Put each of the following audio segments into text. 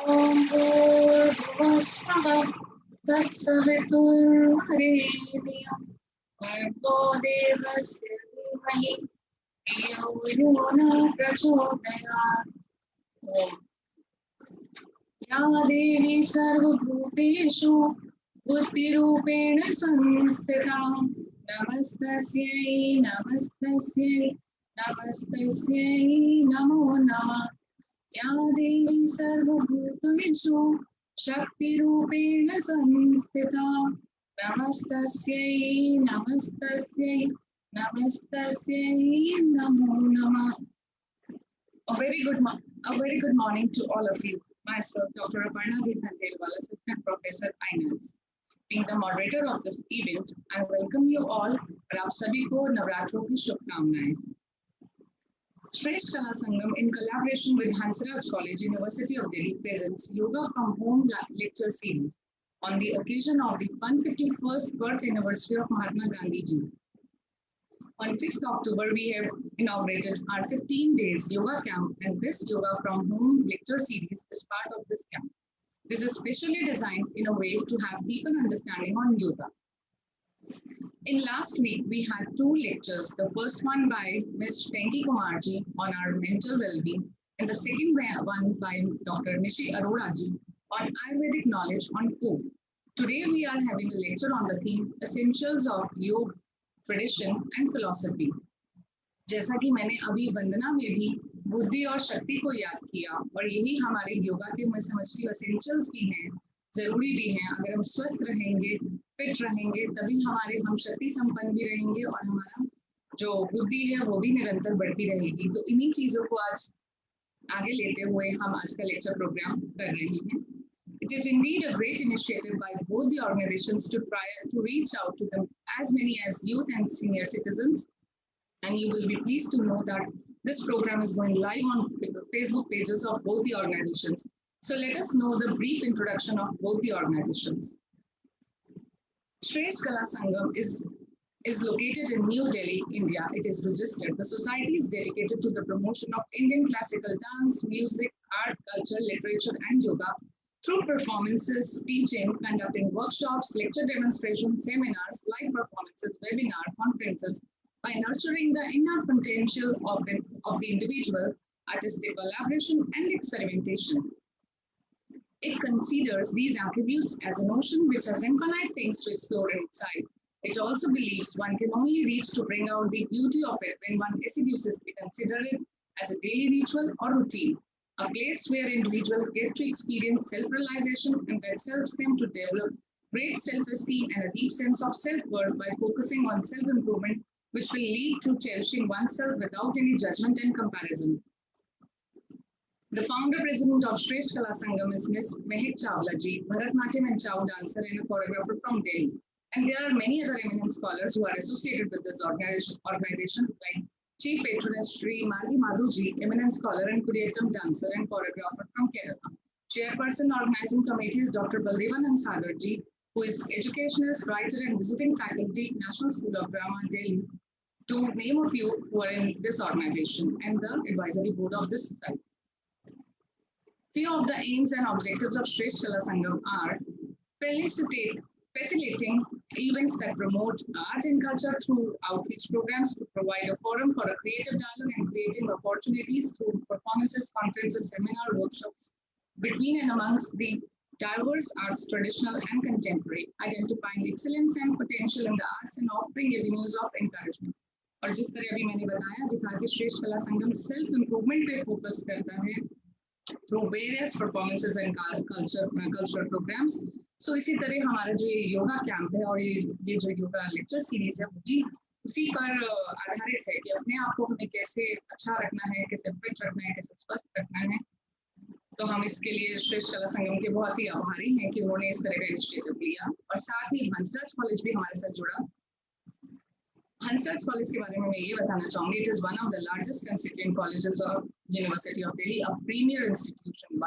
ॐ भूर्भुवस्वः तत्सवितुर्वरेण्यं भर्गो देवस्य धीमहि धियो यो न प्रचोदयात्। ॐ या देवी सर्वभूतेषु बुद्धिरूपेण संस्थिता नमस्तस्यै नमस्तस्यै नमस्तस्यै नमो नमः। या देवी सर्वभूतेषु शक्तिरूपेण संस्थिता नमस्तस्यै नमस्तस्यै नमस्तस्यै नमो नमः। A very good morning to all of you. Myself, Dr. Aparna Khandelwal, Assistant Professor Finance. Being the moderator of this event, I welcome you all और आप सभी को नवरात्रों की शुभकामनाएं। Shresth Kala Sangam, in collaboration with Hansraj College, University of Delhi, presents Yoga from Home lecture series on the occasion of the 151st birth anniversary of Mahatma Gandhi ji. On 5th October, we have inaugurated our 15 days yoga camp, and this Yoga from Home lecture series is part of this camp. This is specially designed in a way to have deeper understanding on yoga. In last week, we had 2 lectures, the first one by Ms. Venki Kumarji on our mental well-being, and the second one by Dr. Nishi Aroraji on Ayurvedic knowledge on food. Today, we are having a lecture on the theme Essentials of Yoga, Tradition and Philosophy. जैसा कि मैंने अभी वंदना में भी बुद्धि और शक्ति को याद किया, और यही हमारे योगा के मैं समझती हूँ एसेंशियल्स भी हैं, जरूरी भी हैं। अगर हम स्वस्थ रहेंगे, फिट रहेंगे, तभी हम शक्ति संपन्न भी रहेंगे और हमारा जो बुद्धि है वो भी निरंतर बढ़ती रहेगी। तो इन्हीं चीजों को आज आगे लेते हुए हम आज का लेक्चर प्रोग्राम कर रहे हैं। It is indeed a great initiative by both the organizations to try to reach out to them as many as youth and senior citizens. And you will be pleased to know that this program is going live on the Facebook pages of both the organizations. So let us know the brief introduction of both the organizations. Shresth Kala Sangam is located in New Delhi, India. It is registered. The society is dedicated to the promotion of Indian classical dance, music, art, culture, literature, and yoga through performances, teaching, conducting workshops, lecture demonstrations, seminars, live performances, webinar, conferences, by nurturing the inner potential of the individual, artistic collaboration, and experimentation. It considers these attributes as an ocean which has infinite things to explore inside. It also believes one can only reach to bring out the beauty of it when one assiduously considers it as a daily ritual or routine, a place where individuals get to experience self-realization and that helps them to develop great self-esteem and a deep sense of self-worth by focusing on self-improvement, which will lead to cherishing oneself without any judgment and comparison. The founder president of Shresth Kala Sangam is Ms. Mehak Chawla ji, Bharatnatyam and Chow dancer and a choreographer from Delhi. And there are many other eminent scholars who are associated with this organization like Chief Patroness Shri Madhi Madhu ji, eminent scholar and Kudiyattam dancer and choreographer from Kerala. Chairperson organizing committee is Dr. Baldevanand Sagar ji, who is educationist, writer and visiting faculty, National School of Drama, Delhi, to name a few who are in this organization and the advisory board of this society. Few of the aims and objectives of Shresth Kala Sangam are facilitating events that promote art and culture through outreach programs, to provide a forum for a creative dialogue and creating opportunities through performances, conferences, seminar, workshops between and amongst the diverse arts, traditional and contemporary, identifying excellence and potential in the arts and offering avenues of encouragement. और जिस तरह अभी मैंने बताया भी था कि श्रेष्ठ कला संगम सेल्फ इम्प्रूवमेंट पे फोकस करता है through various performances and cultural programs. So इसी तरह हमारा जो ये योगा कैंप है और ये जो योगा लेक्चर सीरीज है वो भी उसी पर आधारित है कि अपने आप को हमें कैसे अच्छा रखना है, कैसे फिट रखना है, कैसे स्वस्थ रखना है। तो हम इसके लिए श्रेष्ठ कला संगम के बहुत ही आभारी हैं कि उन्होंने इस तरह का इनिशिएटिव लिया और साथ ही हंसराज कॉलेज भी हमारे साथ जुड़ा। हंसराज कॉलेज के बारे में मैं ये बताना चाहूंगी, it is one of the largest constituent colleges of University of Delhi, a premier institution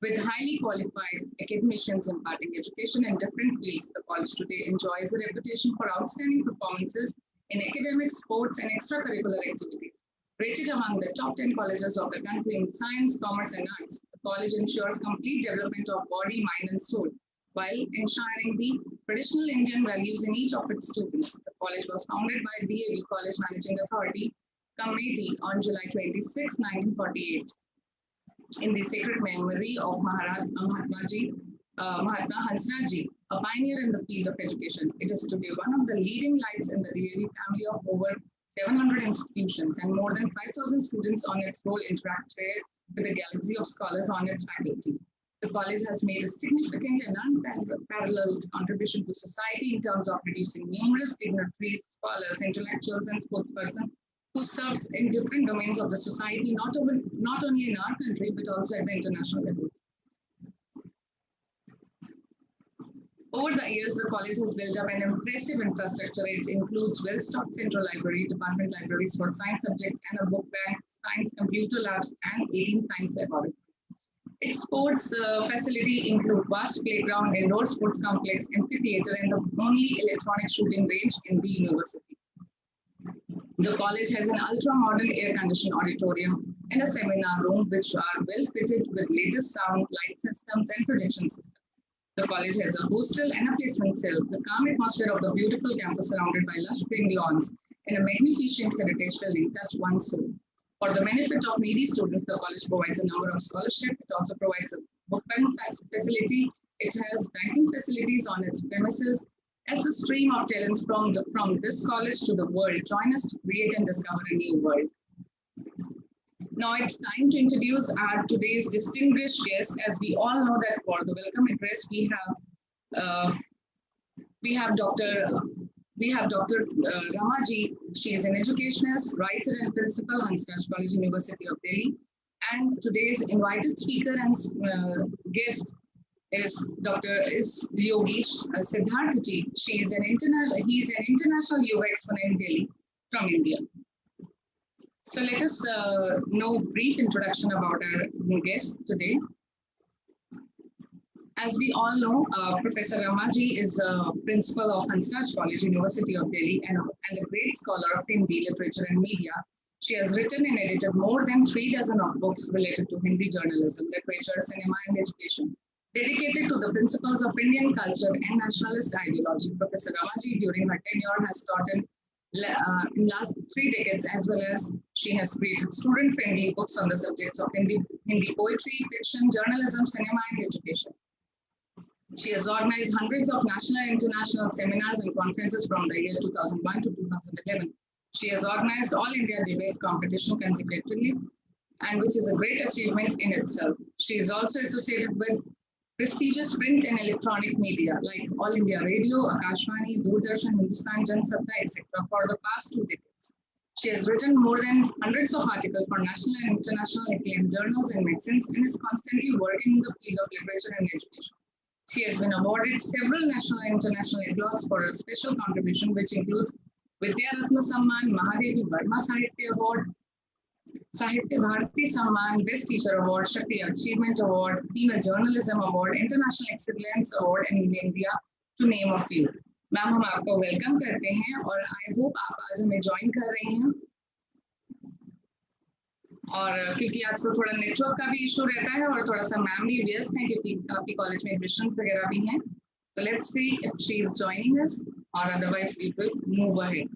with highly qualified academicians imparting education in different fields. The college today enjoys a reputation for outstanding performances in academics, sports, and extracurricular activities. Rated among the top 10 colleges of the country in science, commerce, and arts, the college ensures complete development of body, mind, and soul, while ensuring the traditional Indian values in each of its students. The college was founded by DAV College Managing Authority Committee on July 26, 1948, in the sacred memory of Mahatma Hansraj Ji, a pioneer in the field of education. It is today one of the leading lights in the DAV family of over 700 institutions, and more than 5,000 students on its roll interacted with a galaxy of scholars on its faculty. The college has made a significant and unparalleled contribution to society in terms of producing numerous dignitaries, scholars, intellectuals, and spokespersons who serves in different domains of the society, not only in our country, but also at the international levels. Over the years, the college has built up an impressive infrastructure. It includes well-stocked central library, department libraries for science subjects, and a book bank, science computer labs, and 18 science laboratories. Its sports facility include vast playground, indoor sports complex, amphitheater, and the only electronic shooting range in the university. The college has an ultra-modern air-conditioned auditorium and a seminar room, which are well fitted with latest sound, light systems, and projection systems. The college has a hostel and a placement cell. The calm atmosphere of the beautiful campus surrounded by lush green lawns and a magnificent heritage building touch one's soul. For the benefit of needy students, the college provides a number of scholarships. It also provides a book bank facility. It has banking facilities on its premises. As the stream of talents from this college to the world join us to create and discover a new world. Now it's time to introduce our today's distinguished guest. As we all know that for the welcome address we have Dr. Ramaji. She is an educationist, writer, and principal, Hansraj College, University of Delhi. And today's invited speaker and guest is Yogi Siddharth Ji. He's an international yoga exponent in Delhi from India. So let us know a brief introduction about our guest today. As we all know, Professor Ramaji is a principal of Hansraj College, University of Delhi, and a great scholar of Hindi literature and media. She has written and edited more than 3 dozen of books related to Hindi journalism, literature, cinema, and education. Dedicated to the principles of Indian culture and nationalist ideology, Professor Ramaji, during her tenure, has taught in last 3 decades, as well as she has created student-friendly books on the subjects of Hindi poetry, fiction, journalism, cinema, and education. She has organized hundreds of national and international seminars and conferences from the year 2001 to 2011. She has organized all India debate competition consecutively, and which is a great achievement in itself. She is also associated with prestigious print and electronic media like All India Radio, Akashvani, Doordarshan, Hindustan Jan Sabha, etc. for the past 2 decades. She has written more than hundreds of articles for national and international acclaimed journals and magazines, and is constantly working in the field of literature and education. She has been awarded several national and international awards for her special contribution, which includes Vidya Ratna Samman, Mahadevi Verma Sahitya Award, Sahitya Bharati Samman, Best Teacher Award, Shakti Achievement Award, Female Journalism Award, International Excellence Award in India, to name a few. Ma'am हम आपको welcome करते हैं और I hope आप आज हमें join कर रहे हैं। और क्योंकि आजकल थोड़ा नेटवर्क का भी इशू रहता है और थोड़ा सा मैम भी व्यस्त हैं क्योंकि काफी कॉलेज में एडमिशंस वगैरह भी हैं। So let's see if she is joining us, or otherwise we will move ahead.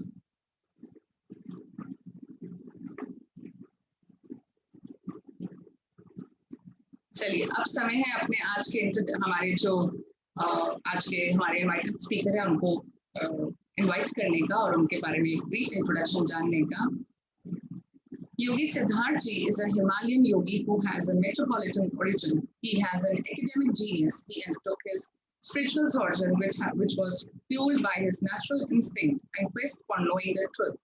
चलिए अब समय है अपने आज के हमारे इनवाइटेड स्पीकर हैं उनको इनवाइट करने का और उनके बारे में एक ब्रीफ इंट्रोडक्शन जानने का। Yogi Siddharth Ji is a Himalayan yogi who has a metropolitan origin. He has an academic genius. He undertook his spiritual sojourn, which was fueled by his natural instinct and quest for knowing the truth.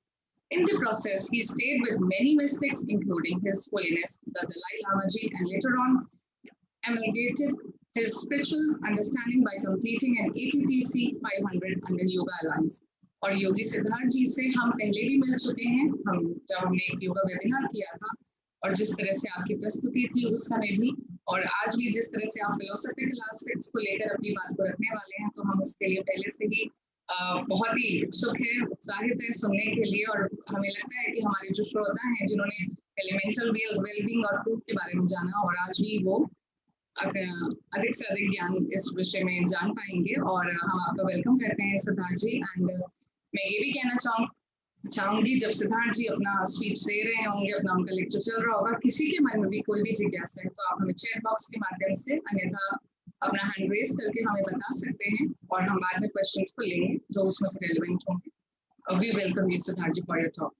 In the process, he stayed with many mystics, including His Holiness the Dalai Lama Ji, and later on amalgamated his spiritual understanding by completing an ATTC 500 under Yoga Alliance. और योगी सिद्धार्थ जी से हम पहले भी मिल चुके हैं, जब हमने एक योगा वेबिनार किया था और जिस तरह से आपकी प्रस्तुति थी उस समय भी, और आज भी जिस तरह से आप फिलोसॉफिकल एस्पेक्ट्स को लेकर अपनी बात को रखने वाले हैं, तो हम उसके लिए पहले से ही बहुत ही इच्छुक है, उत्साहित है सुनने के लिए। और हमें लगता है कि हमारे जो श्रोता हैं जिन्होंने एलिमेंटल वेलबींग और फूड के बारे में जाना और आज भी वो अधिक से अधिक ज्ञान इस विषय में जान पाएंगे। और हम आपका वेलकम करते हैं सिद्धार्थ जी। एंड मैं ये भी कहना चाहूंगी, जब सिद्धार्थ जी अपना स्पीच दे रहे होंगे, अपना उनका लेक्चर चल रहा होगा, किसी के मन में भी कोई भी जिज्ञासा है तो आप हमें चैट बॉक्स के माध्यम से, अन्यथा अपना हैंड रेज करके हमें बता सकते हैं, और हम बाद में क्वेश्चंस को लेंगे जो उसमें से रेलिवेंट होंगे। We welcome you Siddharth ji for your talk.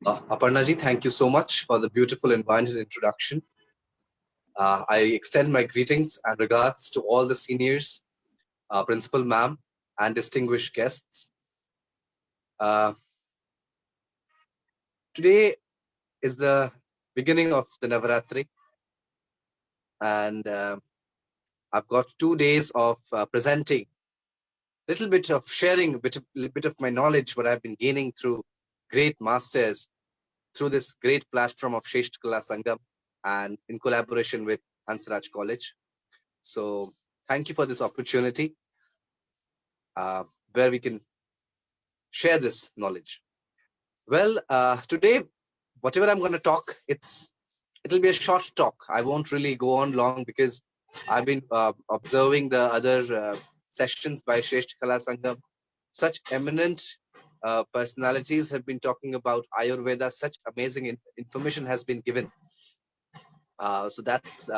Aparna ji, thank you so much for the beautiful and wonderful introduction. I extend my greetings and regards to all the seniors, principal ma'am, and distinguished guests. Today is the beginning of the Navaratri, and I've got 2 days of presenting, little bit of sharing, little bit of my knowledge, what I've been gaining through great masters, through this great platform of Shresth Kala Sangam, and in collaboration with Hansraj College. So thank you for this opportunity where we can share this knowledge. Well, today, whatever I'm going to talk, it'll be a short talk. I won't really go on long because I've been observing the other sessions by Shresth Kala Sangam. Such eminent personalities have been talking about Ayurveda. Such amazing information has been given. So that's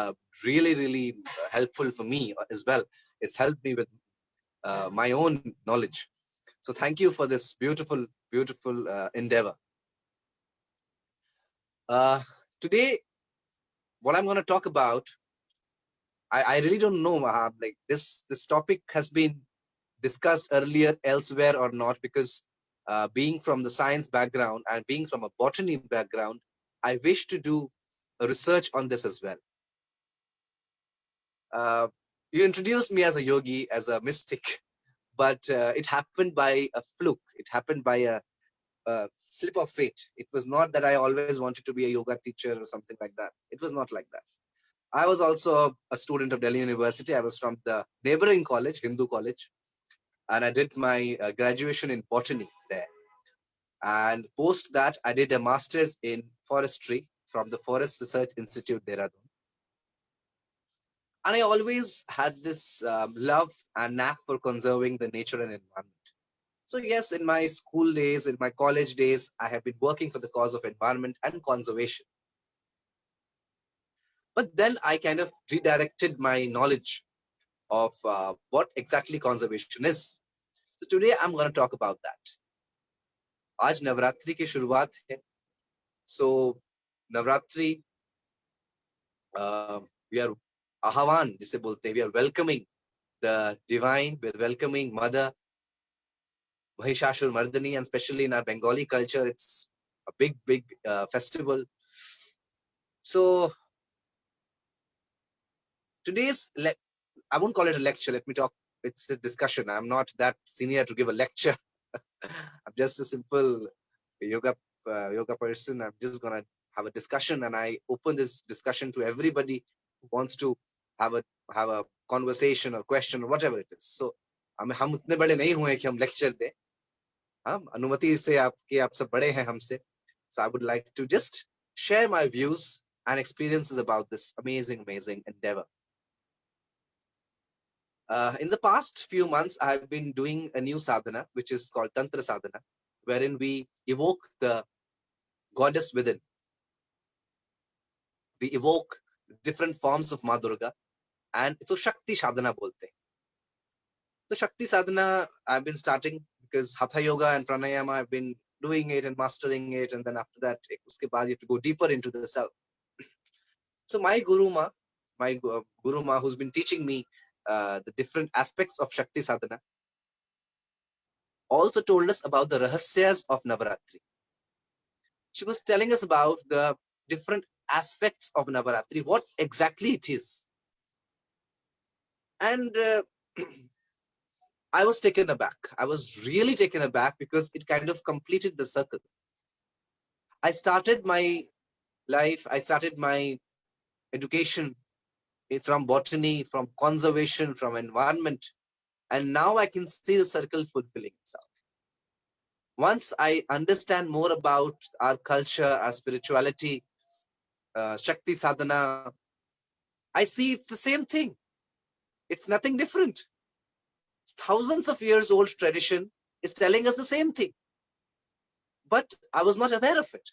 really, really helpful for me as well. It's helped me with my own knowledge. So thank you for this beautiful, beautiful endeavor. Today, what I'm going to talk about, I really don't know. Like this topic has been discussed earlier elsewhere or not, because being from the science background and being from a botany background, I wish to do a research on this as well. You introduced me as a yogi, as a mystic, but it happened by a fluke. It happened by a slip of fate. It was not that I always wanted to be a yoga teacher or something like that. It was not like that. I was also a student of Delhi University. I was from the neighboring college, Hindu College, and I did my graduation in botany there. And post that, I did a master's in forestry from the Forest Research Institute, Dehradun. And I always had this love and knack for conserving the nature and environment. So yes, in my school days, in my college days, I have been working for the cause of environment and conservation. But then I kind of redirected my knowledge of what exactly conservation is. So today I'm going to talk about that. आज नवरात्रि की शुरुआत है. So Navratri, we are Ahavan, जिसे बोलते हैं, we are welcoming the divine, we are welcoming Mother Mahishashur Mardani, and especially in our Bengali culture, it's a big festival. So today's, I won't call it a lecture, let me talk, it's a discussion. I'm not that senior to give a lecture. I'm just a simple yoga person. I'm just gonna have a discussion, and I open this discussion to everybody who wants to have a conversation or question or whatever it is. So हम उतने बड़े नहीं हुए कि हम lecture दें. हम अनुमति से आप सब बड़े हैं हमसे. So I would like to just share my views and experiences about this amazing endeavor. In the past few months, I have been doing a new sadhana, which is called Tantra Sadhana, wherein we evoke the goddess within. We evoke different forms of Ma Durga, and so Shakti Sadhana bolte hain. So Shakti Sadhana I've been starting because Hatha Yoga and Pranayama, I've been doing it and mastering it, and then after that, uske baad you have to go deeper into the self. So my Guru Ma, who's been teaching me the different aspects of Shakti Sadhana, also told us about the rahasyas of Navaratri. She was telling us about the different aspects of Navaratri, what exactly it is. And I was taken aback. I was really taken aback because it kind of completed the circle. I started my life, I started my education from botany, from conservation, from environment, and now I can see the circle fulfilling itself. Once I understand more about our culture, our spirituality, Shakti sadhana, I see it's the same thing. It's nothing different. It's thousands of years old tradition is telling us the same thing. But I was not aware of it.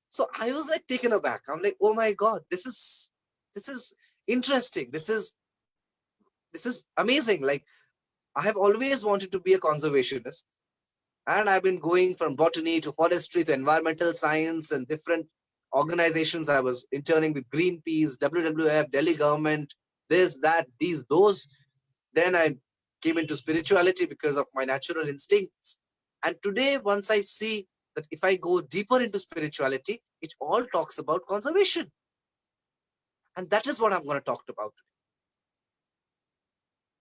So I was like taken aback. I'm like, oh my God, this is interesting. This is amazing. Like, I have always wanted to be a conservationist. And I've been going from botany to forestry to environmental science and different organizations. I was interning with Greenpeace, WWF, Delhi government, this, that, these, those. Then I came into spirituality because of my natural instincts. And today, once I see that if I go deeper into spirituality, it all talks about conservation. And that is what I'm going to talk about.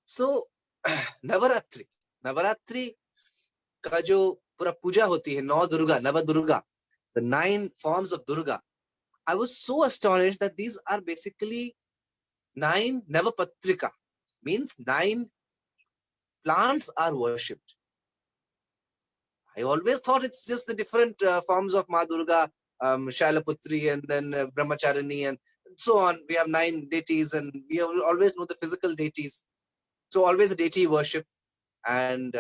So, Navaratri का जो पूरा पूजा होती है, 9 दुर्गा, नव Durga, the 9 forms of Durga, I was so astonished that these are basically 9 Navapatrika, means 9 plants are worshipped. I always thought it's just the different forms of Ma Durga, Shailaputri, and then Brahmacharini, and so on. We have 9 deities, and we always know the physical deities. So always a deity worship. And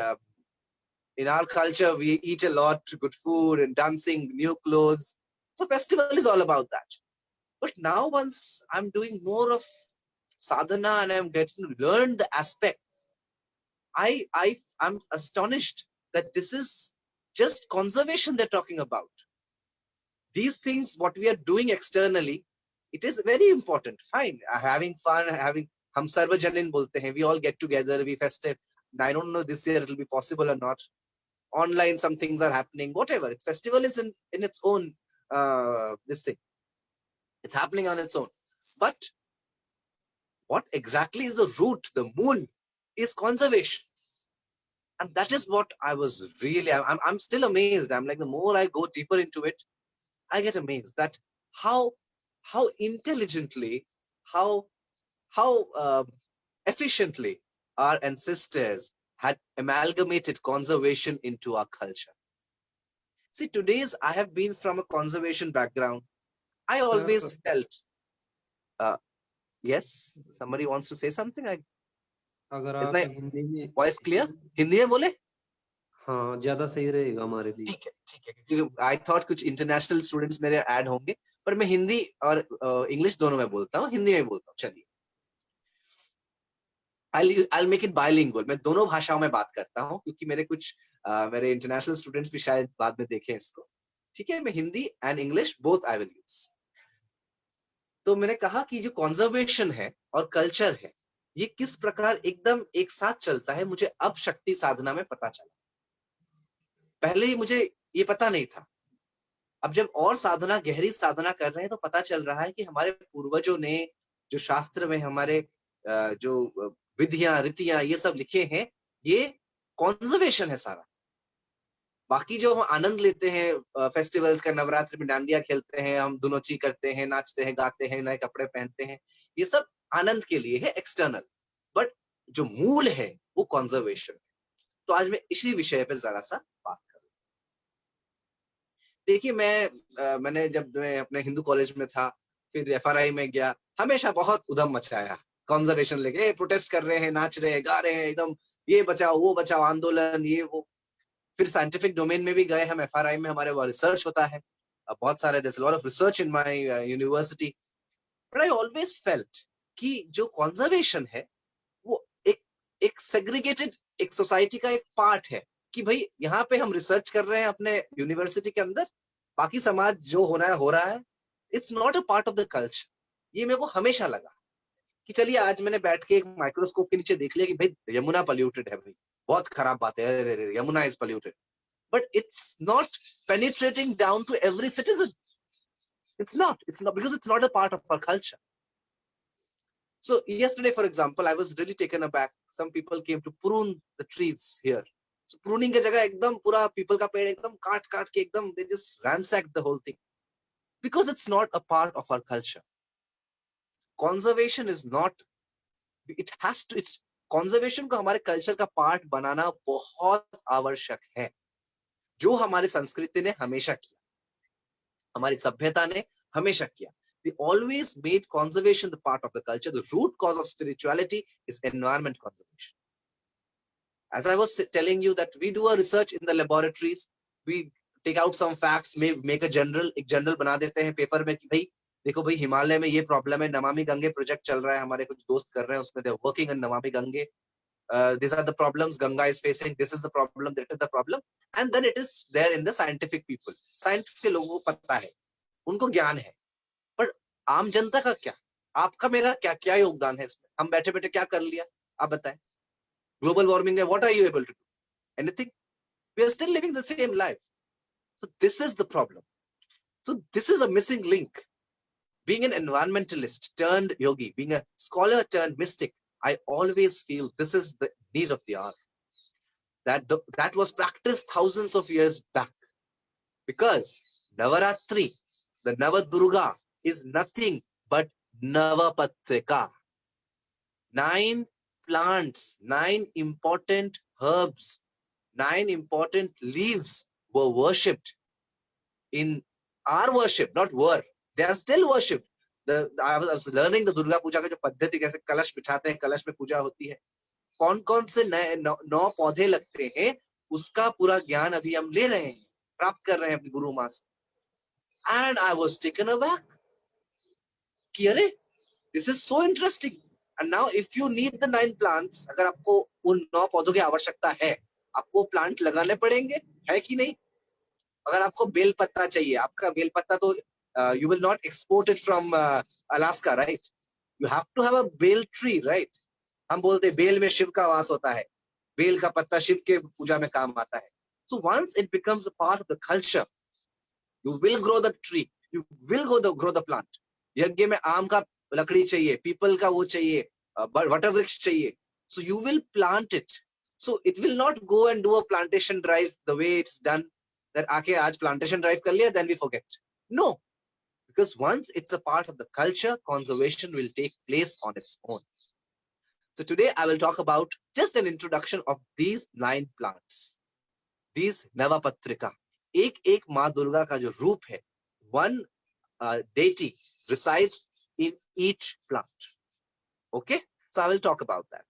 in our culture, we eat a lot, good food and dancing, new clothes. So festival is all about that. But now once I'm doing more of sadhana and I'm getting to learn the aspects, I'm astonished that this is just conservation they're talking about. These things, what we are doing externally, it is very important. Fine, having fun, hum sarvajanin bolte hain, we all get together, we festive. I don't know this year it'll be possible or not. Online, some things are happening, whatever. Its festival is in its own this thing. It's happening on its own. But what exactly is the root, the moon, is conservation. And that is what I was really, I'm still amazed. I'm like, the more I go deeper into it, I get amazed that how intelligently, how efficiently our ancestors had amalgamated conservation into our culture. See, I have been from a conservation background. I always felt, yes, somebody wants to say something. अगर Is आप my Hindi में voice clear? Hindi में बोले? हाँ ज्यादा सही रहेगा हमारे लिए। ठीक है क्योंकि I thought कुछ international students मेरे ऐड होंगे, पर मैं हिंदी और इंग्लिश दोनों में बोलता हूँ, हिंदी में बोलता हूँ। चलिए, I'll make it bilingual. मैं दोनों भाषाओं में बात करता हूँ क्योंकि मेरे इंटरनेशनल स्टूडेंट्स भी शायद बाद में देखें इसको। ठीक है, मैं Hindi and English both I will use. तो मैंने कहा कि जो कंजर्वेशन है और कल्चर है, ये किस प्रकार एकदम एक साथ चलता है, मुझे अब शक्ति साधना में पता चला। पहले ही मुझे ये पता नहीं था। अब जब और साधना, गहरी साधना कर रहे हैं तो पता चल रहा है कि हमारे पूर्वजों ने जो शास्त्र में हमारे जो विधियां, रीतियां, ये सब लिखे हैं, ये कंजर्वेशन है सारा। बाकी जो हम आनंद लेते हैं फेस्टिवल्स का, नवरात्रि में डांडिया खेलते हैं, हम दुनोची करते हैं, नाचते हैं, गाते हैं, नए कपड़े पहनते हैं, ये सब आनंद के लिए है, एक्सटर्नल। बट जो मूल है वो कंजर्वेशन। तो आज मैं इसी विषय पे जरा सा बात करूं। देखिए, मैंने जब मैं अपने हिंदू कॉलेज में था, फिर एफआरआई में गया, हमेशा बहुत उधम मचाया कंजर्वेशन लेके, प्रोटेस्ट कर रहे हैं, नाच रहे हैं, गा रहे हैं, एकदम ये बचाओ वो बचाओ आंदोलन, ये वो। फिर साइंटिफिक डोमेन में भी गए हम, एफआरआई में हमारे वो रिसर्च होता है, बहुत सारे, there's a lot of research in my university, but I always felt कि जो कंजर्वेशन है वो एक सेग्रीगेटेड, एक सोसाइटी का एक पार्ट है कि भाई यहाँ पे हम रिसर्च कर रहे हैं अपने यूनिवर्सिटी के अंदर, बाकी समाज जो होना है हो रहा है, it's not a part of the culture. ये मेरे को हमेशा लगा कि चलिए आज मैंने बैठ के एक माइक्रोस्कोप के नीचे देख लिया कि भाई यमुना पोल्यूटेड है, भाई बहुत खराब बात है, Yamuna is polluted, but it's not penetrating down to every citizen. It's not because it's not a part of our culture. So yesterday, for example, I was really taken aback. Some people came to prune the trees here. So pruning के जगह एकदम पूरा people का पेड़ एकदम काट के एकदम, they just ransacked the whole thing because it's not a part of our culture. Conservation is not, it's conservation को हमारे कल्चर का पार्ट बनाना बहुत आवश्यक है, जो हमारी संस्कृति ने हमेशा किया, हमारी सभ्यता ने हमेशा किया। They always made conservation the part of the culture. The root cause of spirituality is environment conservation. As I was telling you that we do a research in the laboratories, we take out some facts, make a एक general बना देते हैं paper में कि भाई देखो भाई हिमालय में ये प्रॉब्लम है, नमामि गंगे प्रोजेक्ट चल रहा है, हमारे कुछ दोस्त कर रहे हैं उसमें, they're working on Namami Gange. These are the problems Ganga is facing, this is the problem, that is the problem, and then it is there in the scientific people. Science के लोगों को पता है, उनको ज्ञान है, पर आम जनता का क्या, आपका मेरा क्या क्या योगदान है इसमें? हम बैठे बैठे क्या कर लिया, आप बताएं. Global warming, what are you able to do? Anything? We are still living the same life. So this is the problem. So this is a missing link. Being an environmentalist turned yogi, being a scholar turned mystic, I always feel this is the need of the hour. That was practiced thousands of years back. Because Navaratri, the Navadurga, is nothing but Navapatrika. 9 plants, 9 important herbs, 9 important leaves were worshipped in our worship, not were. They are still worshipped. I was learning the Durga Puja का जो पद्धति कैसे कलश बिठाते हैं, कलश में पूजा होती है, कौन-कौन से 9 पौधे लगते हैं, उसका पूरा ज्ञान अभी हम ले रहे हैं, प्राप्त कर रहे हैं अपनी गुरु माँ से. And I was taken aback. कि अरे, this is so interesting. And now if you need the 9 plants, अगर आपको उन 9 पौधों की आवश्यकता है, आपको प्लांट लगाने पड़ेंगे, है कि नहीं? अगर आपको बेल पत्ता चाहिए, आपका बेल पत्ता तो you will not export it from Alaska, right? You have to have a bael tree, right? हम बोलते हैं बेल में शिव का वास होता है, बेल का पत्ता शिव के पूजा में काम आता है. So once it becomes a part of the culture, you will grow the tree, you will grow the plant. यज्ञ में आम का लकड़ी चाहिए, पीपल का वो चाहिए, वटवृक्ष चाहिए. So you will plant it. So it will not go and do a plantation drive the way it's done. That आके आज plantation drive कर लिया, then we forget. No, because once it's a part of the culture, conservation will take place on its own. So today I will talk about just an introduction of these 9 plants. These Navapatrika. एक माँ दुर्गा का जो रूप है, one deity resides in each plant. Okay, so I will talk about that.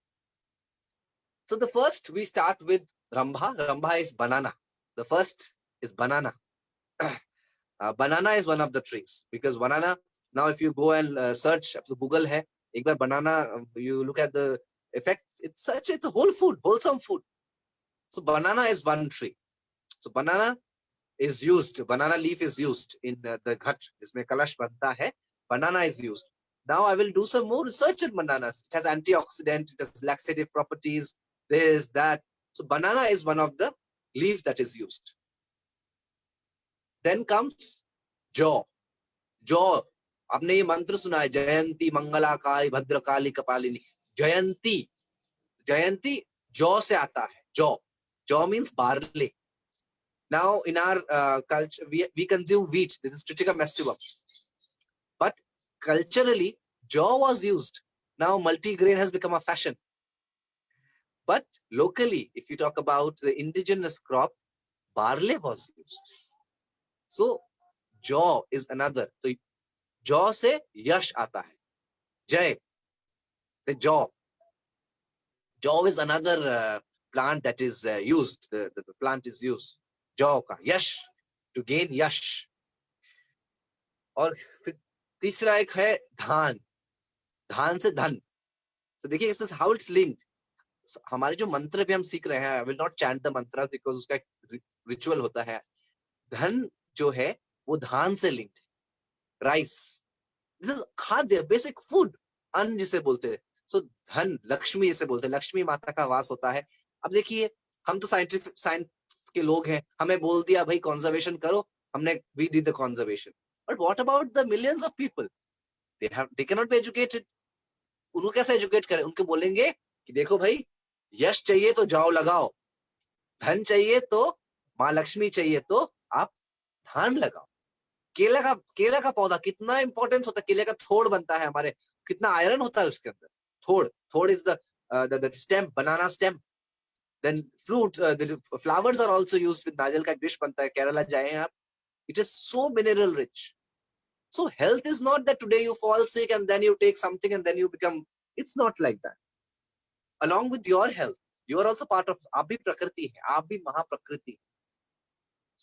So the first we start with Rambha. Rambha is banana. The first is banana. Banana is one of the trees, because banana, now if you go and search Google hai, एक बार banana, you look at the effects, it's a whole food, wholesome food. So banana is one tree. So banana is used, banana leaf is used in the ghat, जिसमें कलश बनता है, banana is used. Now I will do some more research on bananas. It has antioxidant, it has laxative properties, this, that. So banana is one of the leaves that is used. Then comes जौ. जौ, आपने ये मंत्र सुना है, जयंती मंगलाकाली भद्रकाली कपालिनी. जयंती, जयंती जौ से आता है. जौ, जौ means barley. Now in our culture, we consume wheat. This is Triticum aestivum. But culturally, jau was used. Now multigrain has become a fashion. But locally, if you talk about the indigenous crop, barley was used. So jau is another. So jau se yash aata hai. Jay, the jau. Jau is another plant that is used. The plant is used. जौ का यश, to gain यश. और फिर तीसरा एक है धान. धान से धन. तो देखिए this is how it's linked. हमारे जो मंत्र भी हम सीख रहे हैं, I will not chant the mantra because उसका एक रिचुअल होता है. धन जो है वो धान से लिंक्ड है. राइस, दिस इज खाद्य, बेसिक फूड, अन्न जिसे बोलते हैं. सो धन, लक्ष्मी जिसे बोलते हैं, लक्ष्मी माता का वास होता है. अब देखिए हम तो साइंस के लोग हैं, हमें बोल दिया भाई कंजर्वेशन करो, हमने we did the conservation. But what about the millions of people? They cannot be educated. उनको कैसे एजुकेट करें? उनको बोलेंगे कि देखो भाई, यश चाहिए तो जाओ लगाओ, धन चाहिए तो, माँ लक्ष्मी चाहिए तो आप धान लगाओ. केला का पौधा कितना इंपॉर्टेंस होता है. केले का थोड़ बनता है हमारे, कितना आयरन होता है उसके अंदर. थोड़ is the stem, banana stem. Then fruit, the flowers are also used with नारियल का डिश बनता है. केरला जाए आप, it is so mineral rich. So health is not that today you fall sick and then you take something and then you become, it's not like that. Along with your health, you are also part of, आप भी प्रकृति है, आप भी महाप्रकृति.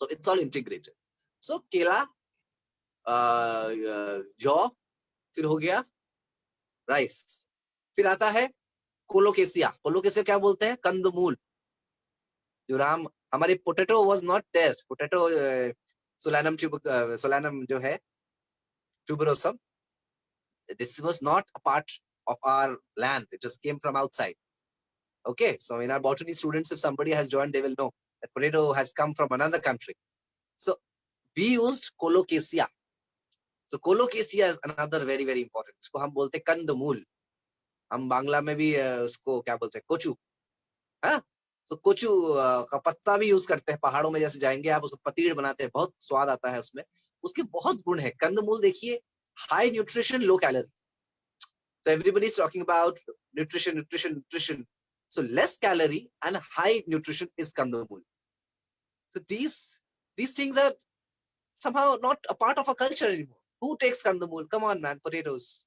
So it's all integrated. So केला, जौ, फिर हो गया राइस, फिर आता है कोलोकेसिया. कोलोकेसिया क्या बोलते हैं? कंदमूल. जो राम हमारे potato was not there. Potato solanum जो है tuberosum, this was not a part of our land, it just came from outside. Okay, so in our botany students, if somebody has joined, they will know that potato has come from another country. So we used colocasia. So colocasia is another very very important. इसको हम बोलते हैं कंदमूल. हम बांग्ला में भी उसको क्या बोलते हैं? कोचू. हाँ, तो कोचू का पत्ता भी यूज करते हैं. पहाड़ों में जैसे जाएंगे आप, उसको पतीड़ बनाते हैं, बहुत स्वाद आता है उसमें. उसके बहुत गुण है. कंदमूल देखिए, high nutrition, low calorie. So everybody is talking about nutrition. So less calorie and high nutrition is kandamul. So these things are somehow not a part of our culture anymore. Who takes kandamul? Come on, man, potatoes,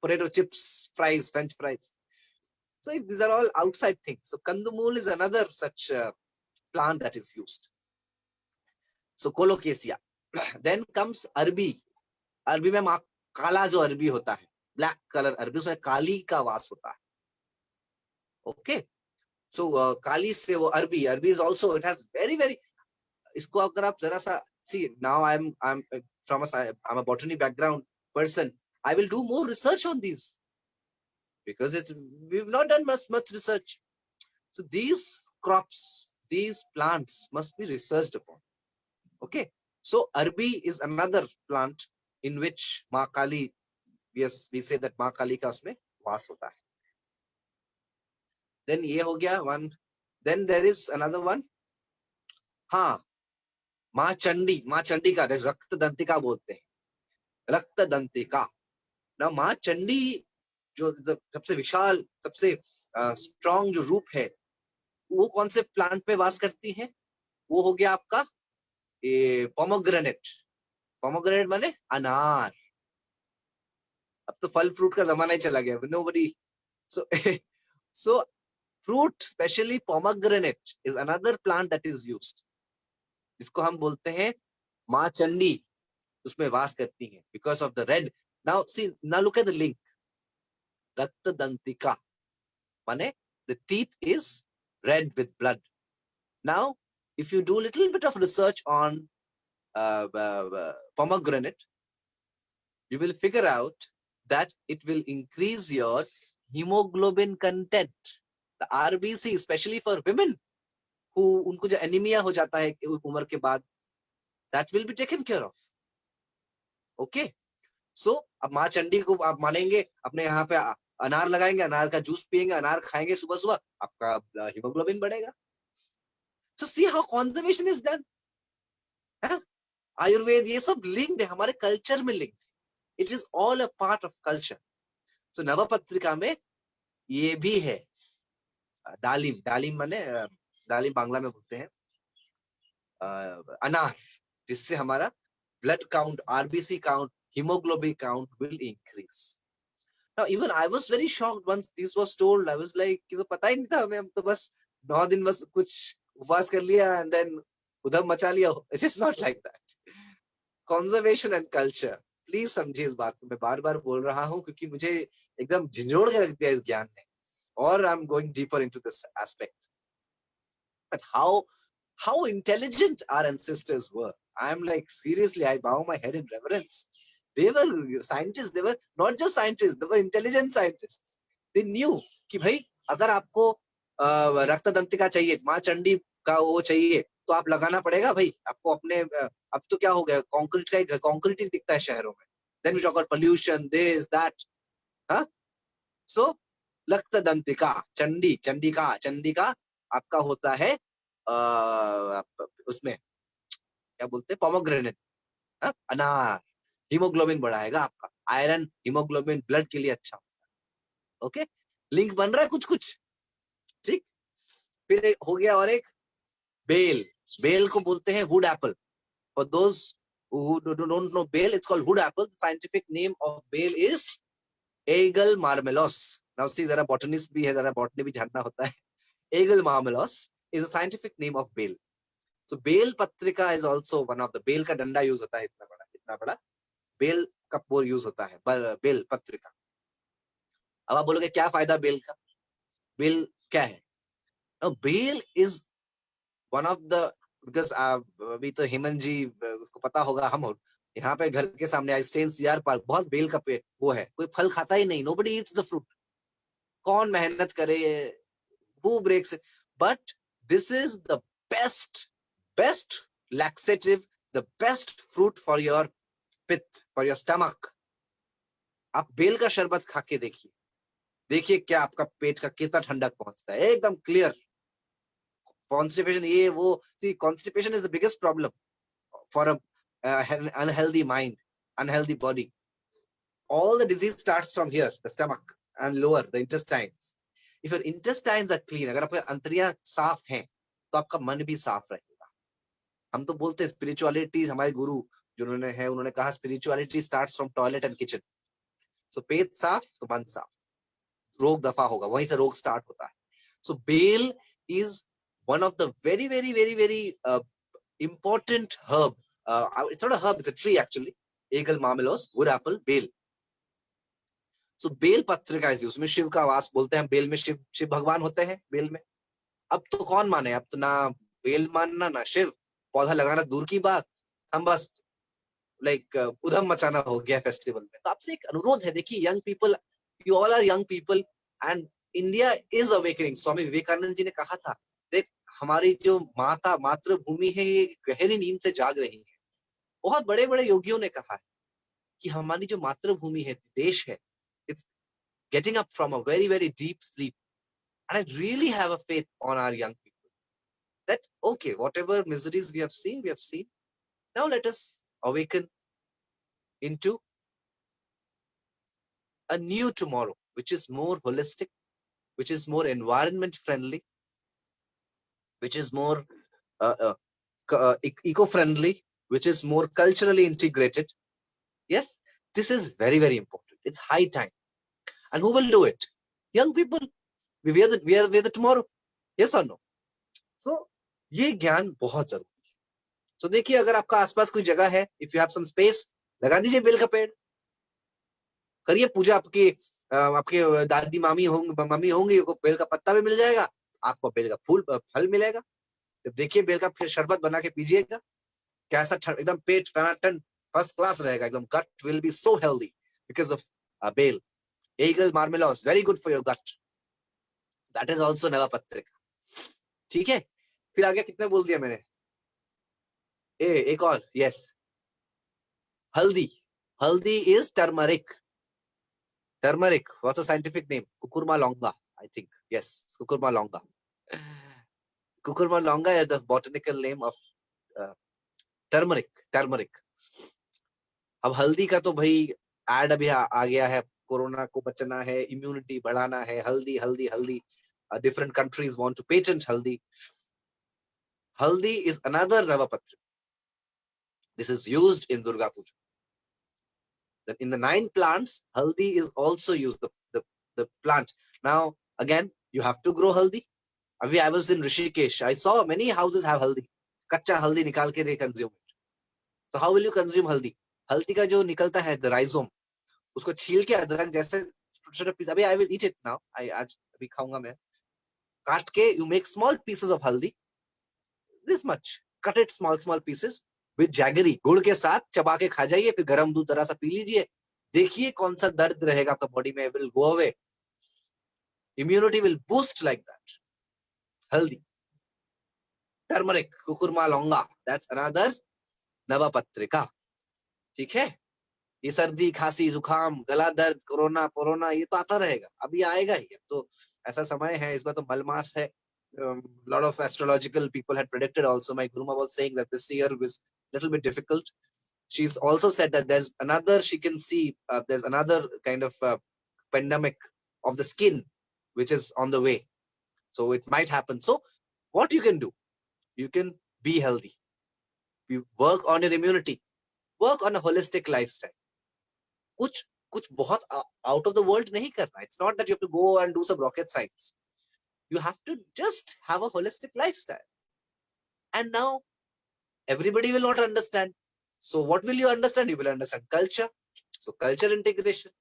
potato chips, fries, French fries. So these are all outside things. So kandamul is another such plant that is used. So colocasia. Then comes arbi. अरबी में काला जो अरबी होता है, black colour अरबी, उसमें काली का वास होता है. ओके, सो काली से वो अरबी is also, it has very very, इसको अगर आप जरा सा see, now I am from a botany background person, I will do more research on this because we've not done much research. So these crops, these plants must be researched upon. Okay, so arbi is another plant in which माँ काली, yes, we say that माँ काली का उसमें वास होता है. Then ये हो गया one. Then there is another one. हाँ, माँ चंडी. माँ चंडी का रक्त दंतिका बोलते हैं, रक्त दंतिका. ना माँ चंडी जो सबसे विशाल, सबसे स्ट्रॉन्ग जो रूप है, वो कौन से प्लांट पे वास करती है? वो हो गया आपका ये पोमोग्रेनेट. पोमोग्रेनेट माने अनार. अब तो फल फ्रूट का जमाना ही चला गया. Nobody. So fruit, especially pomegranate, is another plant that is used. इसको हम बोलते हैं माँ चंडी, उसमें वास करती हैं because of the red. Now see, now look at the link. रक्त दंतिका माने the teeth is red with blood. Now if you do a little bit of research on pomegranate, you will figure out that it will increase your hemoglobin content, the RBC, especially for women who उनको जो anaemia हो जाता है उम्र के बाद, that will be taken care of. Okay, so अब माँ चंडी को आप मानेंगे, अपने यहाँ पे अनार लगाएंगे, अनार का जूस पिएंगे, अनार खाएंगे सुबह सुबह, आपका हीमोग्लोबिन बढ़ेगा. So see how conservation is done. Ayurveda ये सब लिंक्ड है, हमारे कल्चर में linked. It is all a part of culture. So Navapatrika में ये भी है. दालिम, दालिम माने, दालिम बांग्ला में बोलते हैं अनार, जिससे हमारा blood count, RBC count, hemoglobin count will increase. Now even I was very shocked once this was told. I was like, कि तो पता ही नहीं था हमें, हम तो बस 9 दिन बस कुछ उपवास कर लिया and then उधम मचा लिया. It is not like that. Conservation and culture, please समझिए इस बात को. मैं बार बार बोल रहा हूँ क्योंकि मुझे एकदम झंझोड़ के रख दिया इस ज्ञान ने, और आई am going deeper into this aspect. But how intelligent our ancestors were. I am like, seriously, I bow my head in reverence. They were scientists. They were not just scientists, they were intelligent scientists. They knew कि भाई अगर आपको रक्त दंतिका चाहिए, माँ चंडी का वो चाहिए, तो आप लगाना पड़ेगा भाई आपको अपने. अब तो क्या हो गया, कंक्रीट का कंक्रीट ही दिखता है शहरों में. Then we talk about pollution, this, that. हाँ, so रक्त दंतिका, चंडी, चंडिका आपका होता है उसमें क्या बोलते हैं, पोमोग्रेनेट, अनार. हीमोग्लोबिन बढ़ाएगा आपका, आयरन, हीमोग्लोबिन ब्लड के लिए अच्छा होता है. ओके, लिंक बन रहा है कुछ कुछ, ठीक. फिर एक हो गया और एक बेल. बेल को बोलते हैं wood apple. For those who don't know bale, it's called wood apple. The scientific name of bale is Aegle marmelos. Now see, जरा botanist भी है, जरा botany भी जानना होता है. Aegle marmelos is a scientific name of bale. So bale patrika is also one of the bale का डंडा use होता है इतना बड़ा बेल का पोर यूज होता है बेल पत्रिका. अब आप बोलोगे क्या फायदा बेल का? बेल क्या है? Bael is one of the, because अभी तो हेमंत जी उसको पता होगा, हम यहाँ पे घर के सामने आइंस्टाइन सीआर पार्क बहुत बेल का पेड़ वो है, कोई फल खाता ही नहीं, नोबडी ईट्स द फ्रूट. कौन मेहनत करे, who breaks it? But this is the best laxative, the best fruit for your pitta, for your stomach. आप बेल का शरबत खा के देखिए क्या आपका पेट का कितना ठंडक पहुंचता है, एकदम क्लियर. कॉन्स्टिपेशन ये वो, see constipation is the biggest problem for a unhealthy mind, unhealthy body. All the disease starts from here, the stomach and lower, the intestines. If your intestines are clean, अगर आपके अंतरियां साफ हैं, तो आपका मन भी साफ रहेगा. हम तो बोलते हैं स्पिरिचुअलिटी, हमारे गुरु जिन्होंने है उन्होंने कहा spirituality starts from toilet and kitchen. So पेट साफ तो मन साफ, रोग दफा होगा, वहीं से रोग स्टार्ट होता है. So bael is one of the very important herb. It's not a herb, it's a tree actually. Aegle marmelos, wood apple, bael. So bael patrika is, उसमें शिव का वास बोलते हैं. बेल में शिव भगवान होते हैं बेल में. अब तो कौन माने, अब तो ना बेल मानना ना शिव, पौधा लगाना दूर की बात, हम बस लाइक उधम मचाना हो गया फेस्टिवल में. तो आपसे एक अनुरोध है, देखिए young people, you all are young people and India is awakening. Swami Vivekananda ji ने कहा था, देख हमारी जो मातृभूमि है ये गहरी नींद से जाग रही है. बहुत बड़े बड़े योगियों ने कहा है कि हमारी जो मातृभूमि है, देश है, it's getting up from a very deep sleep. And I really have a faith on our young people that, okay, whatever miseries we have seen. Now let us awaken into a new tomorrow, which is more holistic, which is more environment friendly, which is more eco-friendly, which is more culturally integrated. Yes, this is very important. It's high time. And who will do it? Young people. We are the tomorrow. Yes or no? So ये ज्ञान बहुत जरूरी है. So देखिए अगर आपका आसपास कोई जगह है, if you have some space, लगा दीजिए बेल का पेड़, करिए पूजा. आपके दादी मम्मी होंगी, को बेल का पत्ता भी मिल जाएगा, आपको बेल का फल मिलेगा. जब देखिए बेल का फिर शरबत बना के पीजिएगा, कैसा एकदम पेट टनाटन फर्स्ट क्लास रहेगा एकदम. gut will be so healthy because of bael. Aegle marmelos, very good for your gut. That is also नवापत्रिका. ठीक है, फिर आगे कितने बोल दिया मैंने? एक और, yes, हल्दी is turmeric. What's the scientific name? Cucurma longa, I think. Yes, Cucurma longa. Cucurma longa is the botanical name of turmeric. अब हल्दी का तो भाई एड अभी आ गया है, कोरोना को बचना है, इम्यूनिटी बढ़ाना है, हल्दी. Different countries want to patent haldi. Haldi is another Navapatra. This is used in Durga Puja. Then in the 9 plants, haldi is also used, the plant. Now, again, you have to grow haldi. I was in Rishikesh. I saw many houses have haldi. Kacha haldi nikal ke they consume it. So how will you consume haldi? Haldi ka jo nikalta hai, the rhizome, usko छील के अदरक जैसे छोटे piece. अभी I will eat it now. आज अभी खाऊंगा मैं. काट के you make small pieces of haldi, this much, cut it small pieces with jaggery, गुड़ के साथ चबा के खा जाइए, फिर गरम दूध जरा सा पी लीजिए, देखिए कौन सा दर्द रहेगा आपका बॉडी में, will go away. Immunity will boost like that. Haldi, turmeric, cucurma longa, that's another नवापत्रिका. ठीक है, ये सर्दी खांसी जुकाम गला दर्द कोरोना ये तो आता रहेगा, अभी आएगा ही. अब तो ऐसा समय है, इस बार तो मलमास है. Lot of astrological people had predicted also. My Guruma was saying that this year was a little bit difficult. She's also said that there's another, she can see there's another kind of pandemic of the skin which is on the way. So it might happen. So what you can do, you can be healthy. You work on your immunity. work on a holistic lifestyle. कुछ बहुत out of the world नहीं करना. It's not that you have to go and do some rocket science. You have to just have a holistic lifestyle. And now everybody will not understand. So what will you understand? You will understand culture. So culture integration.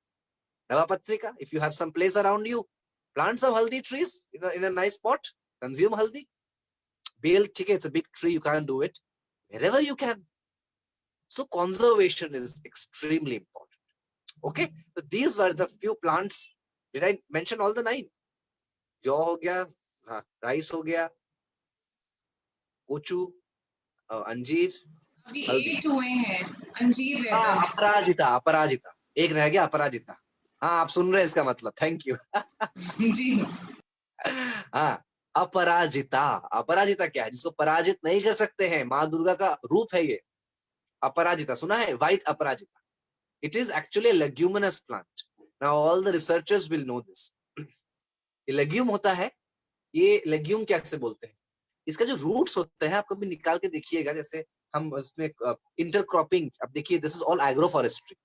Navapatrika, if you have some place around you, plant some haldi trees in a nice pot, consume haldi. Bale, it's a big tree, you can't do it. Wherever you can. So conservation is extremely important. Okay, so these were the few plants. Did I mention all the 9? Jaw ho gaya, rice ho gaya, kochu, अंजीर, अभी 8 हुए हैं, अंजीर रहता है। अपराजिता एक रह गया, अपराजिता। हाँ, आप सुन रहे हैं इसका मतलब, थैंक यू। जी हाँ, अपराजिता क्या है? जिसको पराजित नहीं कर सकते हैं, माँ दुर्गा का रूप है ये। अपराजिता सुना है? White Aparajita. It is actually a leguminous plant. Now all the researchers will know this. ये legume होता है, ये legume क्या से बोलते हैं? इसका जो रूट्स होते हैं, आप कभी निकाल के देखिएगा, जैसे हम उसमें इंटरक्रॉपिंग, अब देखिए, this is all agro forestry.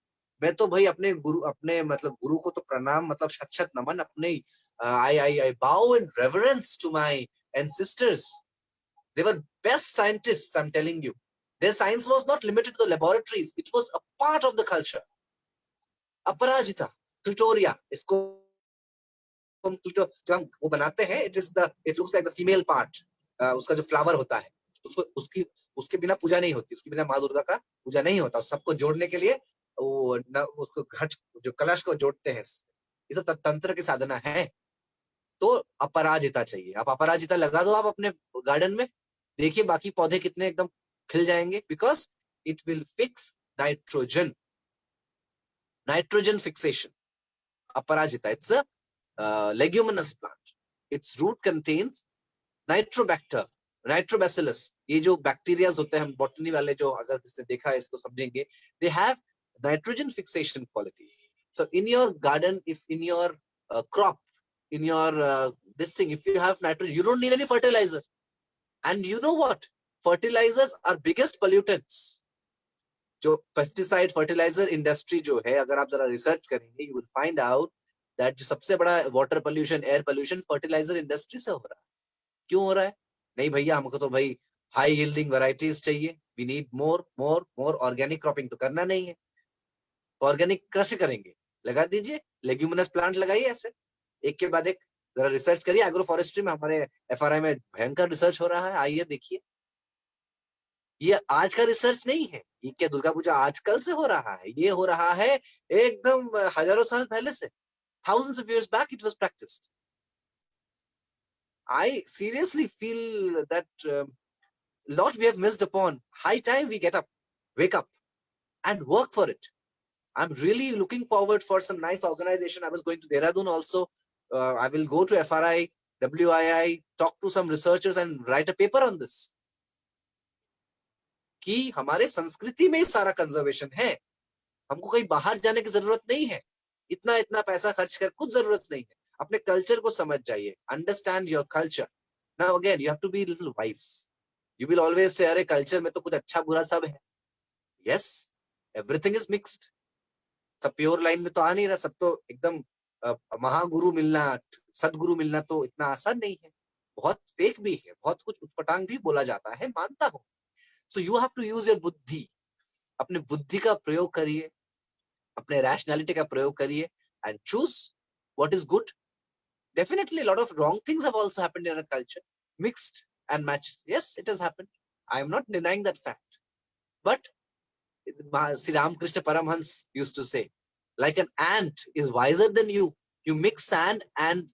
मैं तो भाई अपने गुरु को तो प्रणाम, मतलब शत शत नमन। अपने I bow in reverence to my ancestors. They were best scientists, I'm telling you. Their science was not limited to the laboratories. It was a part of the culture. अपराजिता, क्लिटोरिया, इसको जब हम वो बनाते हैं, it looks like the female part. उसका जो flower होता है, उसके बिना पूजा नहीं होती, उसके बिना माँ दुर्गा का पूजा नहीं होता। सबको जोड़ने के लिए वो उसको घट जो कलश को जोड़ते हैं, ये सब तंत्र की साधना है। तो अपराजिता चाहिए। आप अपराजिता लगा दो आप अपने गार्डन में, देखिए बाकी पौधे कितने एकदम खिल जाएंगे, because it will fix nitrogen fixation. Aparajita, it's a leguminous plant. Its root contains nitrobacter, nitrobacillus. ये जो बैक्टीरियाज होते हैं, हम बॉटनी वाले जो, अगर किसने देखा है इसको समझेंगे, they have nitrogen fixation qualities. So in your garden, if in your crop, in your this thing, if you have nitrogen, you don't need any fertilizer. And you know what? Fertilizers are biggest pollutants. जो pesticide fertilizer industry जो है, अगर आप जरा research करेंगे, you will find out that जो सबसे बड़ा water pollution, air pollution fertilizer industry से हो रहा है। क्यों हो रहा है? नहीं भैया, हमको तो भाई high yielding varieties चाहिए, we need more organic cropping तो करना नहीं है। ऑर्गेनिक कैसे करेंगे? लगा दीजिए, लेग्यूमिनस प्लांट लगाइए, ऐसे एक के बाद एक जरा रिसर्च करिए। एग्रो फॉरेस्ट्री में हमारे एफआरआई में भयंकर रिसर्च हो रहा है, आइए देखिए। ये आज का रिसर्च नहीं है, ये क्या दुर्गा पूजा आजकल से हो रहा है? ये हो रहा है एकदम हजारों साल पहले से। thousands of years back it was practiced. I seriously feel that lot we have missed upon. High time we get up, wake up and work for it. I'm really looking forward for some nice organization. I was going to Dehradun also. I will go to FRI, WII, talk to some researchers and write a paper on this. कि हमारे संस्कृति में ही सारा conservation है, हमको कहीं बाहर जाने की जरूरत नहीं है, इतना पैसा खर्च कर कुछ जरूरत नहीं है। अपने कल्चर को समझ जाइए, understand your culture. Now again you have to be little wise. You will always say अरे कल्चर में तो कुछ अच्छा बुरा सब है। Yes, everything is mixed. सब प्योर लाइन में तो आ नहीं रहा, सब तो एकदम महागुरु मिलना, सदगुरु मिलना तो इतना आसान नहीं है। बहुत फेक भी है, बहुत कुछ उटपटांग भी बोला जाता है, मानता हूं। So you have to use your buddhi. अपने बुद्धि का प्रयोग करिए, अपने रैशनैलिटी का प्रयोग करिए and choose what is good. Definitely a lot of wrong things have also happened in our culture, mixed and matched. Yes, it has happened. I am not denying that fact. But Sri Ramakrishna Paramhans used to say, like an ant is wiser than you. You mix sand and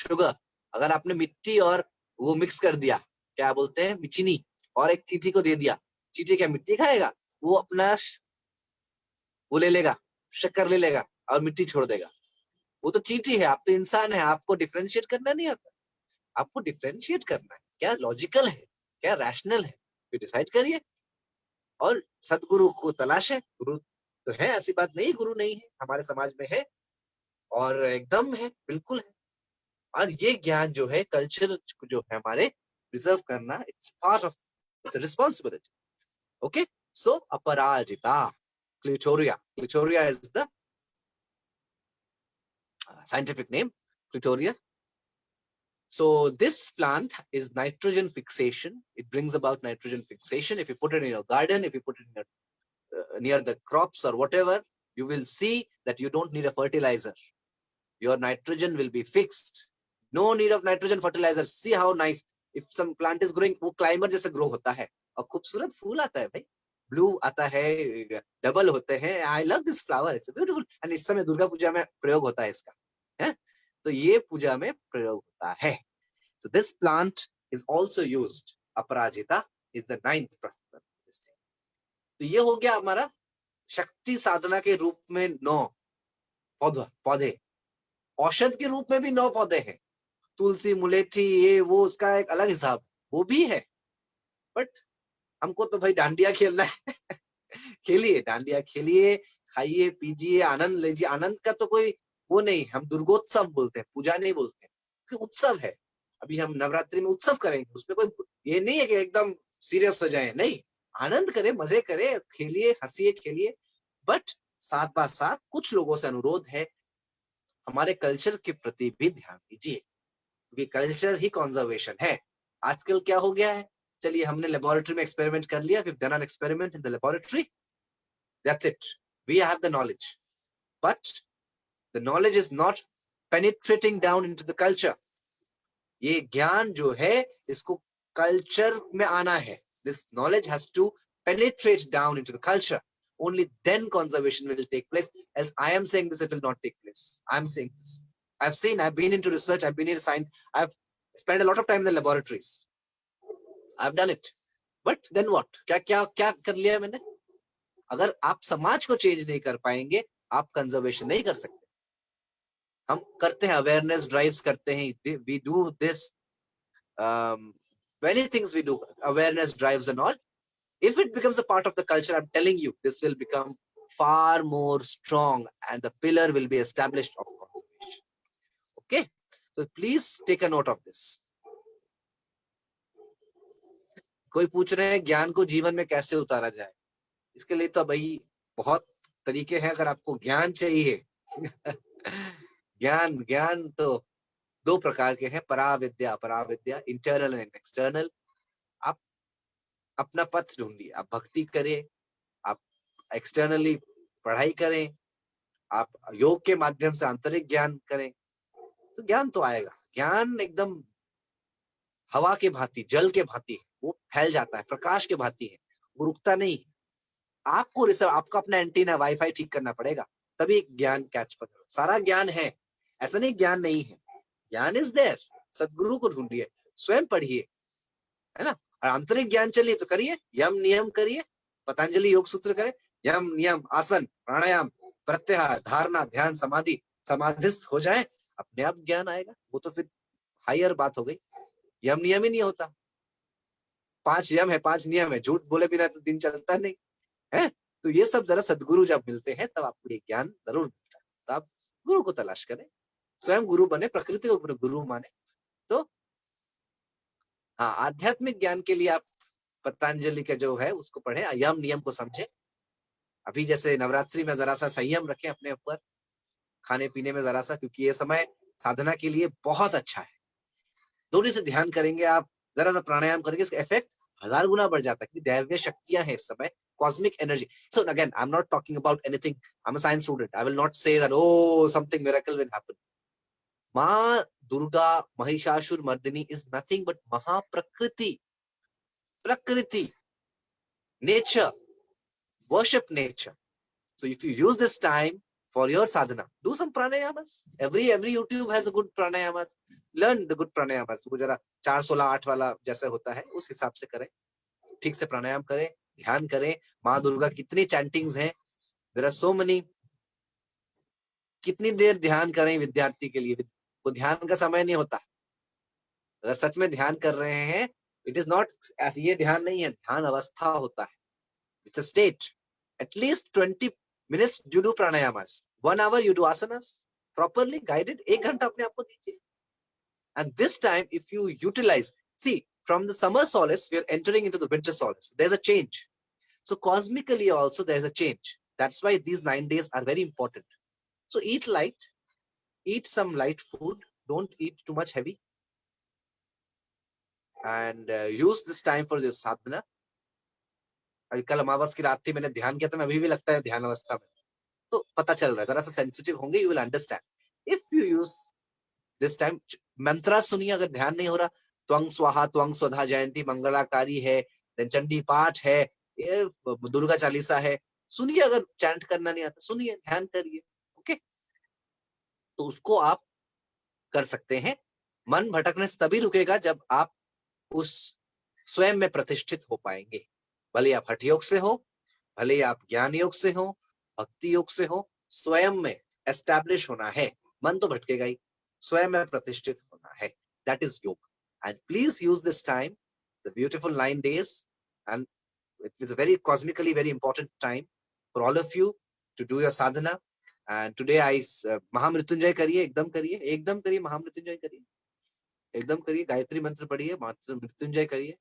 sugar. अगर आपने मिट्टी और वो mix कर दिया, क्या बोलते हैं, चीनी, और एक चींटी को दे दिया, चींटी क्या मिट्टी खाएगा? वो अपना वो ले लेगा, शक्कर ले लेगा और मिट्टी छोड़ देगा। वो तो चींटी है, आप तो इंसान है, आपको डिफरेंशिएट करना नहीं आता। आपको डिफरेंशिएट करना है, क्या लॉजिकल है, क्या रैशनल है, ये डिसाइड करिए और सदगुरु को तलाशे। गुरु तो है, ऐसी बात नहीं गुरु नहीं है, हमारे समाज में है और एकदम है, बिल्कुल है। और ये ज्ञान जो है, कल्चर जो है हमारे, प्रिजर्व करना, it's part of, it's responsibility. Okay, So aparajita, clitoria. Clitoria is the scientific name, clitoria. So this plant is nitrogen fixation. It brings about nitrogen fixation. If you put it in your garden, if you put it in your, near the crops or whatever, you will see that you don't need a fertilizer. Your nitrogen will be fixed. No need of nitrogen fertilizer. See how nice. If some plant is growing, वो climber जैसे grow होता है और खूबसूरत फूल आता है भाई. Blue आता है, double होते हैं. I love this flower. It's beautiful. And इस समय दुर्गा पूजा में प्रयोग होता है इसका. है? तो ये पूजा में प्रयोग होता है. So this plant is also used. Aparajita is the 9th प्रकार. तो ये हो गया हमारा शक्ति साधना के रूप में 9 पौधे. औषध के रूप में भी 9 पौधे हैं. तुलसी, मुलेठी, ये वो उसका एक अलग हिसाब वो भी है. बट हमको तो भाई डांडिया खेलना है. खेलिए, डांडिया खेलिए, खाइए, पीजिए, आनंद लीजिए. आनंद का तो कोई वो नहीं. हम दुर्गोत्सव बोलते हैं, पूजा नहीं बोलते हैं, क्योंकि उत्सव है. अभी हम नवरात्रि में उत्सव करेंगे, उसमें कोई ये नहीं है कि एकदम सीरियस हो जाए. नहीं, आनंद करें, मजे करें, खेलिए, हंसिए, खेलिए. बट साथ बात साथ कुछ लोगों से अनुरोध है, हमारे कल्चर के प्रति भी ध्यान दीजिए, क्योंकि कल्चर ही कंजर्वेशन है. आजकल क्या हो गया है, चलिए हमने लेबोरेटरी में एक्सपेरिमेंट कर लिया. we've done an experiment in the laboratory, that's it, we have the knowledge, but the knowledge is not penetrating down into the culture. ये ज्ञान जो है इसको कल्चर में आना है. This knowledge has to penetrate down into the culture. Only then conservation will take place. Else I am saying this, it will not take place. I'm saying this. I've been into research, I've been into science, I've spent a lot of time in the laboratories. I've done it. But then what? क्या कर लिया मैंने? अगर आप समाज को change नहीं कर पाएंगे, आप कंजर्वेशन नहीं कर सकते. हम करते हैं, अवेयरनेस ड्राइव्स करते हैं, we do this, many things we do, awareness drives and all. If it becomes a part of the culture, I'm telling you, this will become far more strong and the pillar will be established of conservation. Okay, so please take a note of this. कोई पूछ रहे हैं ज्ञान को जीवन में कैसे उतारा जाए. इसके लिए तो भाई बहुत तरीके हैं. अगर आपको ज्ञान चाहिए ज्ञान तो 2 प्रकार के हैं, पराविद्या, अपराविद्या, इंटरनल एंड एक्सटर्नल. आप अपना पथ ढूंढिए, आप भक्ति करें, आप एक्सटर्नली पढ़ाई करें, आप योग के माध्यम से आंतरिक ज्ञान करें, तो ज्ञान तो आएगा. ज्ञान एकदम हवा के भांति, जल के भांति, वो फैल जाता है, प्रकाश के भांति है, वो रुकता नहीं. आपको आपका अपना एंटीना, वाईफाई ठीक करना पड़ेगा, तभी ज्ञान कैच पकड़ेगा. सारा ज्ञान है, ऐसा नहीं ज्ञान नहीं है. ज्ञान इज देयर. सदगुरु को ढूंढिए, स्वयं पढ़िए, है ना. आंतरिक ज्ञान चाहिए तो करिए, यम नियम करिए, पतंजलि योग सूत्र करें, यम नियम आसन प्राणायाम प्रत्याहार धारणा ध्यान समाधि, समाधिस्थ हो जाए, अपने आप ज्ञान आएगा. वो तो फिर हायर बात हो गई. यम नियम ही नहीं होता. 5 यम है, 5 नियम है, झूठ बोले बिना तो दिन चलता नहीं है. तो ये सब जरा सदगुरु जब मिलते हैं तब आपको ये ज्ञान जरूर मिलता है. तो आप गुरु को तलाश करें, स्वयं गुरु बने, प्रकृति को गुरु माने. तो हाँ, आध्यात्मिक ज्ञान के लिए आप पतंजलि का जो है उसको पढ़ें, यम नियम को समझें. अभी जैसे नवरात्रि में जरा सा संयम रखें अपने ऊपर, खाने पीने में जरा सा, क्योंकि ये समय साधना के लिए बहुत अच्छा है. थोड़ी से ध्यान करेंगे आप, जरा सा प्राणायाम करेंगे, इसका इफेक्ट 1000 गुना बढ़ जाता है, क्योंकि दैवीय शक्तियां हैं इस समय, cosmic energy. So again, I'm not talking about anything. I'm a science student. I will not say that, oh, something miracle will happen. Ma Durga Mahishashur Mardini is nothing but Mahaprakriti. Prakriti. Nature. Worship nature. So if you use this time for your sadhana, do some pranayamas. Every YouTube has a good pranayamas. Learn the good pranayamas. वो जरा 4-16-8 वाला जैसे होता है उस हिसाब से करें, ठीक से प्राणायाम करें, ध्यान करें. माँ दुर्गा कितनी चैंटिंग्स हैं, देयर आर सो मेनी. कितनी देर ध्यान करें विद्यार्थी के लिए, वो ध्यान का समय नहीं होता. अगर सच में ध्यान कर रहे हैं, इट इज नॉट ऐसे, ये ध्यान नहीं है, ध्यान अवस्था होता है. It's a state. At least 20 minutes you do pranayamas, 1 hour you do asanas, properly guided. 1 घंटा अपने आप को दीजिए. And this time, if you utilize, see, from the summer solace, we are entering into the winter solace. There's a change. So cosmically also there is a change. That's why these 9 days are very important. So eat light, eat some light food, don't eat too much heavy, and use this time for your sadhana. कल अमावस की रात थी, मैंने ध्यान किया था, मैं अभी भी लगता है ध्यान अवस्था में, तो पता चल रहा है, जरा सा सेंसिटिव होंगे, you will understand if you use this time. मंत्रा सुनिए, अगर ध्यान नहीं हो रहा, त्वंग स्वाहा त्वंग स्वधा जयंती मंगलाकारी है, देन चंडी पाठ है, ये दुर्गा चालीसा है, सुनिए. अगर चैंट करना नहीं आता सुनिए, ध्यान करिए. ओके, तो उसको आप कर सकते हैं. मन भटकने से तभी रुकेगा जब आप उस स्वयं में प्रतिष्ठित हो पाएंगे. भले आप हठ योग से हो, भले आप ज्ञान योग से हो, भक्ति योग से हो, स्वयं में एस्टैब्लिश होना है. मन तो भटकेगा ही, स्वयं में प्रतिष्ठित होना है. दैट इज योग. And please use this time, the beautiful 9 days, and it is a very cosmically very important time for all of you to do your sadhana. And today I महामृत्युंजय करिए, एकदम करिए, महामृत्युंजय करिए, एकदम करिए, गायत्री मंत्र पढ़िए, मृत्युंजय करिए,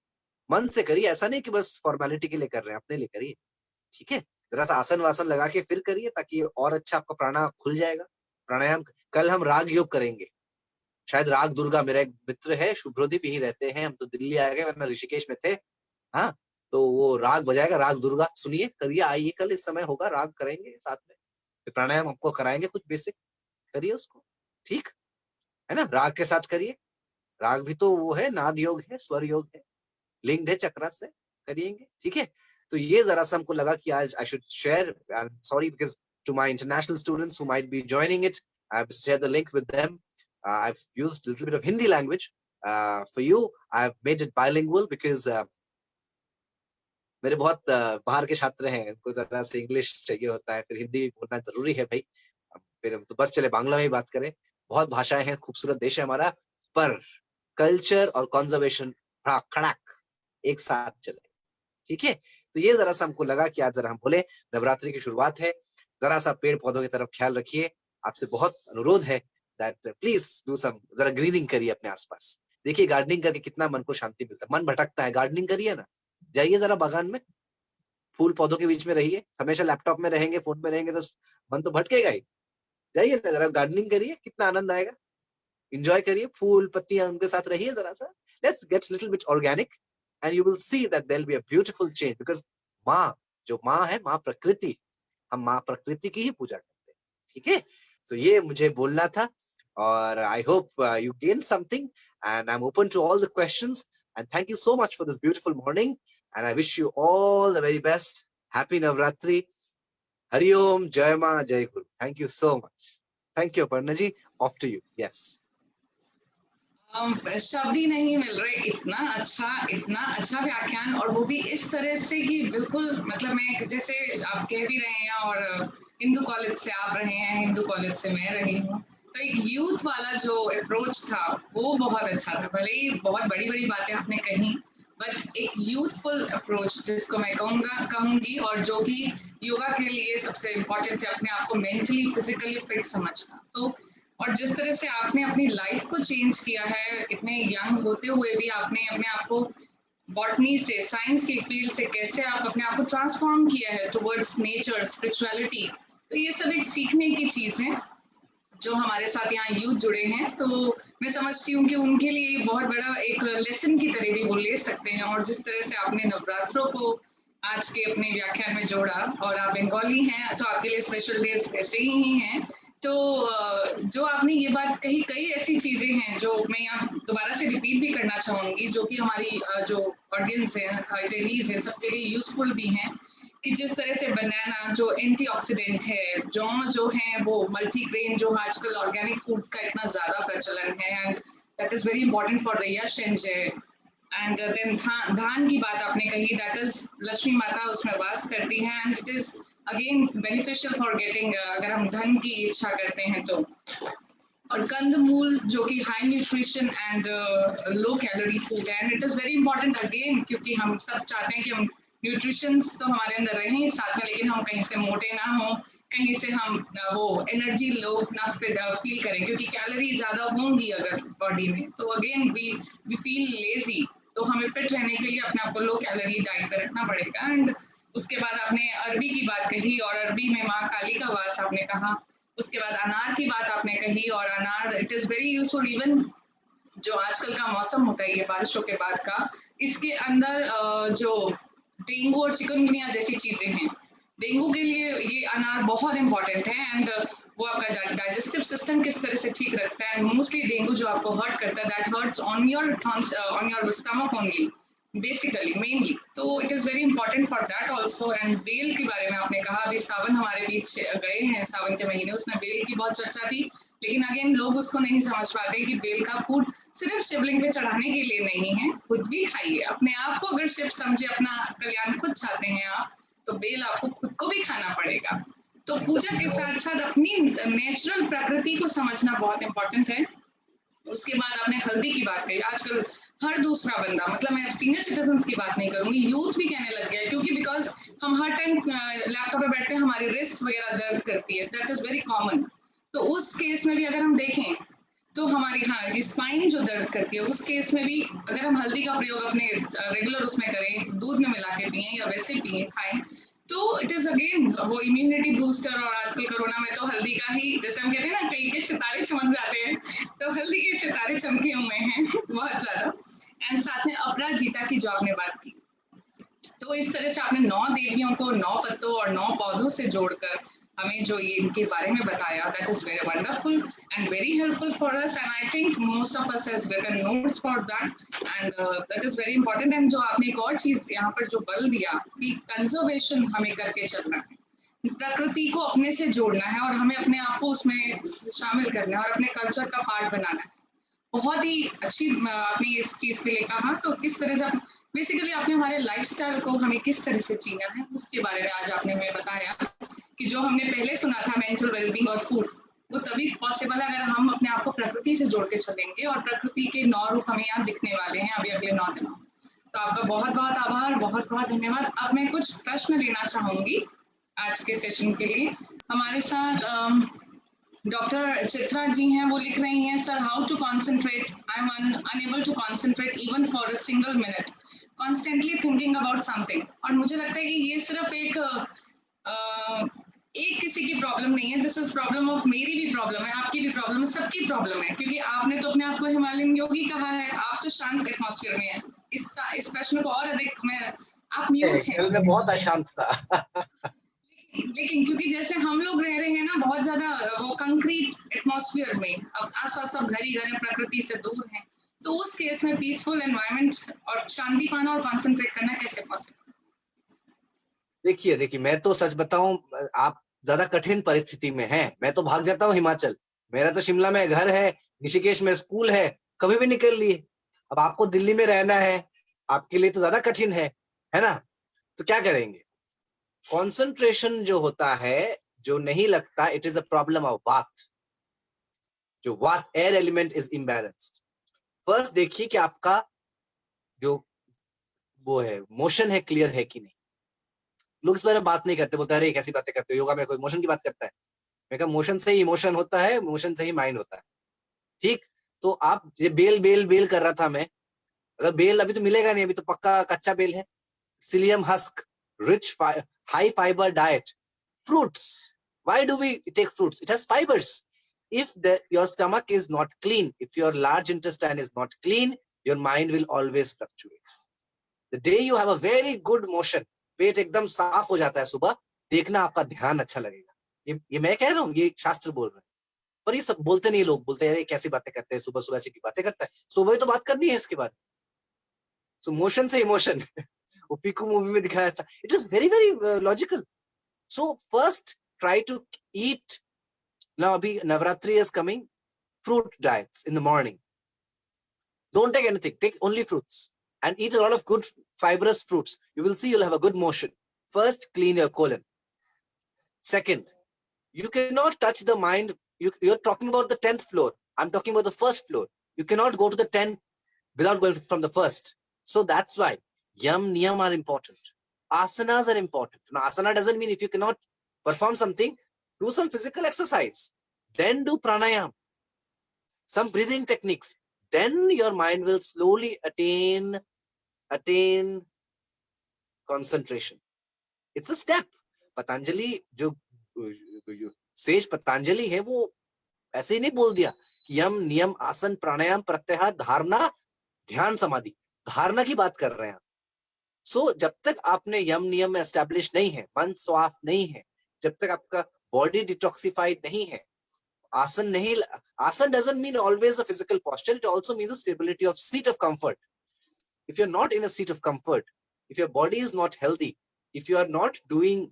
मन से करिए. ऐसा नहीं कि बस फॉर्मेलिटी के लिए कर रहे हैं, अपने लिए करिए. ठीक है, जरा सा आसन वासन लगा के फिर करिए, ताकि और अच्छा आपका प्राणा खुल जाएगा. प्राणायाम कल हम राग योग करेंगे, शायद राग दुर्गा. मेरा एक मित्र है शुभ्रोदीप, यही रहते हैं, हम तो दिल्ली आ गए, वरना ऋषिकेश में थे. हाँ, तो वो राग बजाएगा, राग दुर्गा. सुनिए, करिए, आइए, कल इस समय होगा, राग करेंगे साथ में, फिर प्राणायाम आपको कराएंगे, कुछ बेसिक करिए उसको. ठीक है ना, राग के साथ करिए. राग भी तो वो है, नाद योग है, स्वर योग है, लिंग है, चक्र से करिएंगे. ठीक है, तो ये जरा सा हमको लगा कि आज I should share. Sorry, because to my international students who might be joining it, I have shared the link with them. I have used little bit of Hindi language for you. I have made it bilingual because मेरे बहुत बाहर के छात्र हैं, उनको जरा से English चाहिए होता है, फिर हिंदी भी बोलना जरूरी है भाई. फिर हम तो बस चले बांग्ला में ही बात करें. बहुत भाषाएं हैं, खूबसूरत देश है हमारा, पर कल्चर और कंजर्वेशन खड़ाक एक साथ चले. ठीक है, तो ये जरा सा हमको लगा कि आज जरा हम बोले, नवरात्रि की शुरुआत है, जरा सा पेड़ पौधों की तरफ ख्याल रखिए. आपसे बहुत अनुरोध है दैट प्लीज डू सम, जरा ग्रीनिंग करिए अपने आसपास. देखिए गार्डनिंग करके कितना मन को शांति मिलता है. मन भटकता है, गार्डनिंग करिए ना, जाइए जरा बागान में, फूल पौधों के बीच में रहिए. हमेशा लैपटॉप में रहेंगे, फोन में रहेंगे तो मन तो भटकेगा ही. जाइए ना, जरा गार्डनिंग करिए, कितना आनंद आएगा. एंजॉय करिए, फूल पत्तियां उनके साथ रहिए जरा सा. Let's get little bit organic and you will see that there'll be a beautiful change, because माँ, जो माँ है, माँ प्रकृति, हम माँ प्रकृति की ही पूजा करते हैं. ठीक है, तो ये मुझे बोलना था, और I hope you gain something, and I'm open to all the questions, and thank you so much for this beautiful morning, and I wish you all the very best. Happy Navratri. Hari Om, Jai Ma, Jai Guru. Thank you so much. Thank you, Aparna ji. Off to you. Yes. शब्द ही नहीं मिल रहे, इतना अच्छा व्याख्यान, और वो भी इस तरह से कि बिल्कुल, मतलब मैं, जैसे आप कह भी रहे हैं, और हिंदू कॉलेज से आप रहे हैं, हिंदू कॉलेज से मैं रही हूँ, तो एक यूथ वाला जो अप्रोच था वो बहुत अच्छा था. भले ही बहुत बड़ी बड़ी बातें आपने कही, बट एक यूथफुल अप्रोच जिसको मैं कहूंगी, और जो कि योगा के लिए सबसे इम्पोर्टेंट है, अपने आप को मेंटली फिजिकली फिट समझना. तो और जिस तरह से आपने अपनी लाइफ को चेंज किया है, इतने यंग होते हुए भी आपने अपने आप को बॉटनी से, साइंस के फील्ड से कैसे आप अपने आप को ट्रांसफॉर्म किया है टुवर्ड्स नेचर, स्पिरिचुअलिटी, तो ये सब एक सीखने की चीज है. जो हमारे साथ यहाँ यूथ जुड़े हैं, तो मैं समझती हूँ कि उनके लिए बहुत बड़ा एक लेसन की तरह भी वो ले सकते हैं. और जिस तरह से आपने नवरात्रों को आज के अपने व्याख्यान में जोड़ा, और आप बंगाली हैं तो आपके लिए स्पेशल डेज वैसे ही हैं, तो जो आपने ये बात कही, कई ऐसी चीजें हैं जो मैं यहाँ दोबारा से रिपीट भी करना चाहूंगी, जो कि हमारी जो ऑडियंस है, अटेंडीज है, सबके लिए यूजफुल भी हैं. कि जिस तरह से बनाना जो एंटीऑक्सीडेंट है, जो है वो मल्टीग्रेन, जो आजकल ऑर्गेनिक फूड्स का इतना ज्यादा प्रचलन है, and that is very important for the Yash and जय. एंड देन धान की बात आपने कही, दैट इज लक्ष्मी माता उसमें वास करती है, and it is again beneficial for getting, अगर हम धन की इच्छा करते हैं तो. और कंदमूल जो कि high nutrition and low calorie food है, and it is very important again, क्योंकि हम सब चाहते हैं कि हम न्यूट्रिशंस तो हमारे अंदर रहें साथ में, लेकिन हम कहीं से मोटे ना हो, कहीं से हम वो एनर्जी लो ना फील करें, क्योंकि कैलोरी ज्यादा होंगी अगर बॉडी में, तो अगेन वी फील लेजी. तो हमें फिट रहने के लिए अपने आप को लो कैलोरी डाइट पे रखना पड़ेगा. एंड उसके बाद आपने अरबी की बात कही और अरबी में माँ काली का वास आपने कहा। उसके बाद अनार की बात आपने कही और अनार it is very useful even जो आजकल का मौसम होता है ये बारिशों के बाद का, इसके अंदर जो डेंगू और चिकनगुनिया जैसी चीजें हैं, डेंगू के लिए ये अनार बहुत इंपॉर्टेंट है एंड वो आपका डाइजेस्टिव सिस्टम किस तरह से ठीक रखता है। मोस्टली डेंगू जो आपको हर्ट करता है that hurts on your stomach only basically mainly, तो it is very important for that also. And बेल के बारे में आपने कहा, अभी सावन हमारे बीच गए हैं, सावन के महीने, उसमें बेल की बहुत चर्चा थी, लेकिन अगेन लोग उसको नहीं समझ पाते कि बेल का फूड सिर्फ शिवलिंग पे चढ़ाने के लिए नहीं है, खुद भी खाइए। अपने आप को अगर शिव समझे, अपना कल्याण खुद चाहते हैं आप, तो बेल आपको खुद को भी खाना पड़ेगा। तो पूजा के साथ साथ अपनी नेचुरल प्रकृति को समझना बहुत इंपॉर्टेंट है। उसके बाद आपने हल्दी की बात कही। आजकल हर दूसरा बंदा, मतलब मैं सीनियर सिटीजन की बात नहीं करूंगी, यूथ भी कहने लग गया है, क्योंकि बिकॉज हम हर टाइम लैपटॉप पे बैठते हैं, हमारी रिस्ट वगैरह दर्द करती है, दैट इज वेरी कॉमन। तो उस केस में भी अगर हम देखें तो हमारी हाँ स्पाइन जो दर्द करती है, उस केस में भी अगर हम हल्दी का प्रयोग अपने रेगुलर उसमें करें, दूध में मिला के पिए या वैसे पिए खाएं, तो इट इज अगेन वो इम्यूनिटी बूस्टर। और आजकल कोरोना में तो हल्दी का ही, जैसे हम कहते हैं ना, कई के सितारे चमक जाते हैं, तो हल्दी के सितारे चमके हुए हैं बहुत ज्यादा। एंड साथ में अपराजिता की जो आपने बात की, तो इस तरह से आपने 9 देवियों को 9 पत्तों और 9 पौधों से जोड़कर हमें जो ये इनके बारे में बताया, that is very wonderful and very helpful for us. And I think most of us has written notes for that and that is very important. And जो आपने एक और चीज यहाँ पर जो बल दिया कि कंजर्वेशन हमें करके चलना है, प्रकृति को अपने से जोड़ना है और हमें अपने आप को उसमें शामिल करना है और अपने कल्चर का पार्ट बनाना है। बहुत ही अच्छी आपने इस चीज के लिए कहा। तो किस तरह से बेसिकली आपने हमारे लाइफस्टाइल को हमें किस तरह से जीना है उसके बारे में आज आपने हमें बताया, कि जो हमने पहले सुना था मेंटल वेलबींग और फूड, वो तभी पॉसिबल है अगर हम अपने आप को प्रकृति से जोड़ के चलेंगे। और प्रकृति के 9 रूप हमें यहाँ दिखने वाले हैं अभी अगले 9 दिनों में। तो आपका बहुत बहुत आभार, बहुत बहुत धन्यवाद। अब मैं कुछ प्रश्न लेना चाहूंगी आज के सेशन के लिए। हमारे साथ डॉक्टर चित्रा जी हैं, वो लिख रही हैं, sir how to concentrate, I am unable to concentrate even for a single minute, constantly thinking about something. और मुझे लगता है कि ये सिर्फ एक किसी की प्रॉब्लम नहीं है, दिस इज प्रॉब्लम ऑफ, मेरी भी प्रॉब्लम है, आपकी भी प्रॉब्लम है, सबकी प्रॉब्लम है। क्योंकि आपने तो अपने आप को हिमालयन योगी कहा है, आप तो शांत एटमॉस्फेयर में है। इस प्रश्न को और अधिक मैं, आप म्यूट हैं। कल मैं बहुत अशांत था। लेकिन क्योंकि जैसे हम लोग रह रहे हैं ना बहुत ज्यादा वो कंक्रीट एटमॉस्फेयर में, अब आसपास सब घर ही घर है, प्रकृति से दूर है, तो उस केस में पीसफुल एनवायरनमेंट और शांति पाना और कंसंट्रेट करना कैसे पॉसिबल? देखिए देखिए, मैं तो सच बताऊं, आप ज्यादा कठिन परिस्थिति में हैं। मैं तो भाग जाता हूँ हिमाचल, मेरा तो शिमला में घर है, ऋषिकेश में स्कूल है, कभी भी निकल लिए। अब आपको दिल्ली में रहना है, आपके लिए तो ज्यादा कठिन है ना? तो क्या करेंगे? कंसंट्रेशन जो होता है, जो नहीं लगता, it is a problem of वात। जो वात air element is imbalanced. First देखिए कि आपका जो वो है मोशन है, क्लियर है कि नहीं। लोग इस बारे में बात नहीं करते, बोलते हैं अरे कैसी बातें करते हो, योगा में कोई मोशन की बात करता है? मैं कहा मोशन से ही इमोशन होता है, मोशन से ही माइंड होता है। ठीक, तो आप ये बेल बेल बेल कर रहा था मैं, अगर बेल अभी तो मिलेगा नहीं, अभी तो पक्का कच्चा बेल है। psyllium husk, rich high fiber diet, fruits. Why do we take fruits? It has fibers. If your stomach is not clean, if your large intestine is not clean, your mind will always fluctuate. The day you have a very good motion, पेट एकदम साफ हो जाता है सुबह, देखना आपका ध्यान अच्छा लगेगा। ये मैं कह रहा हूँ, ये शास्त्र बोल रहे हैं। पर ये सब बोलते नहीं, लोग बोलते हैं कैसी बातें करते हैं, सुबह सुबह ऐसी की बातें करता है, सुबह ही तो बात करनी है इसके बारे में। सो मोशन से इमोशन वो पीकू मूवी में दिखाया था, it is very very logical. So first try to eat, now अभी Navratri is coming, fruit diets in the morning. Don't take anything, take only fruits and eat a lot of good fibrous fruits. You will see you'll have a good motion. First, clean your colon. Second, you cannot touch the mind. You're talking about the 10th floor. I'm talking about the first floor. You cannot go to the 10th without going from the first. So that's why yam niyam are important. Asanas are important. Now, asana doesn't mean if you cannot perform something, do some physical exercise. Then do pranayam, some breathing techniques. Then your mind will slowly attain concentration. It's a step. Patanjali जो says Patanjali है वो ऐसे ही नहीं बोल दिया कि यम नियम आसन प्राणायाम प्रत्याहार धारणा ध्यान समाधि, धारणा की बात कर रहे हैं. सो जब तक आपने यम नियम एस्टेब्लिश नहीं है, मन साफ नहीं है, जब तक आपका बॉडी डिटॉक्सिफाइड नहीं है, आसन नहीं, आसन doesn't mean always a physical posture, it also means a stability of seat of comfort. If you're not in a seat of comfort, if your body is not healthy, if you are not doing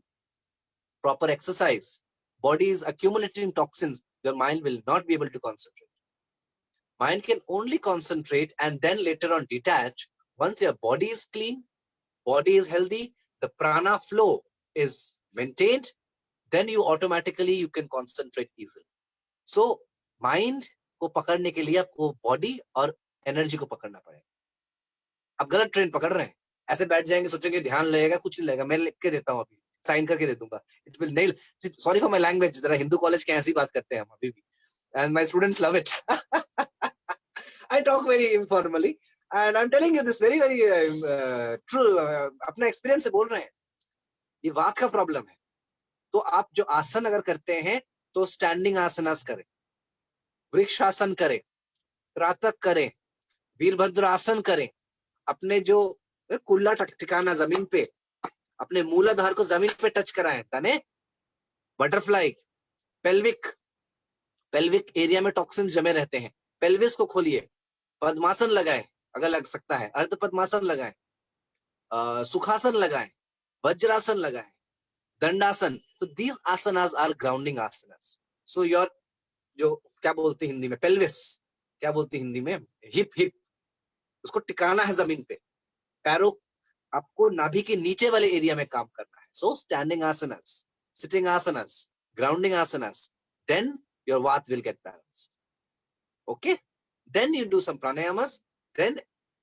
proper exercise, body is accumulating toxins, your mind will not be able to concentrate. Mind can only concentrate and then later on detach once your body is clean, body is healthy, the prana flow is maintained, then you automatically you can concentrate easily. So mind को पकड़ने के लिए आपको body और energy को पकड़ना पड़ेगा. आप गलत ट्रेन पकड़ रहे हैं, ऐसे बैठ जाएंगे, सोचेंगे ध्यान लगेगा, कुछ नहीं लगेगा. मैं लिख के देता हूँ, अभी साइन करके दे दूंगा. इट विल नहीं, सॉरी फॉर माय लैंग्वेज, जरा हिंदू कॉलेज के ऐसी बात करते हैं हम अभी भी, and my students love it. I talk very informally and I am telling you this very very true, अपना एक्सपीरियंस से बोल रहे हैं. ये वाक का प्रॉब्लम है. तो आप जो आसन अगर करते हैं तो स्टैंडिंग आसनास करें, वृक्षासन करें, त्राटक करें, वीरभद्र आसन करें. अपने जो कुल्ला ठिकाना जमीन पे, अपने मूलाधार को जमीन पे टच कराएं. तने बटरफ्लाई, पेल्विक एरिया में टॉक्सिन्स जमे रहते हैं. पेल्विस को खोलिए, पद्मासन लगाएं अगर लग सकता है, अर्ध पद्मासन लगाएं, सुखासन लगाएं, वज्रासन लगाएं, दंडासन. तो these asanas are grounding asanas. So your जो क्या बोलते हैं हिंदी में, पेल्विस, क्या बोलते हैं हिंदी में, हिप, उसको टिकाना है जमीन पे. पैरों, आपको नाभि के नीचे वाले एरिया में काम करना है. So standing asanas, sitting asanas, grounding asanas, then your vata will get balanced. Okay, then you do some pranayamas, देन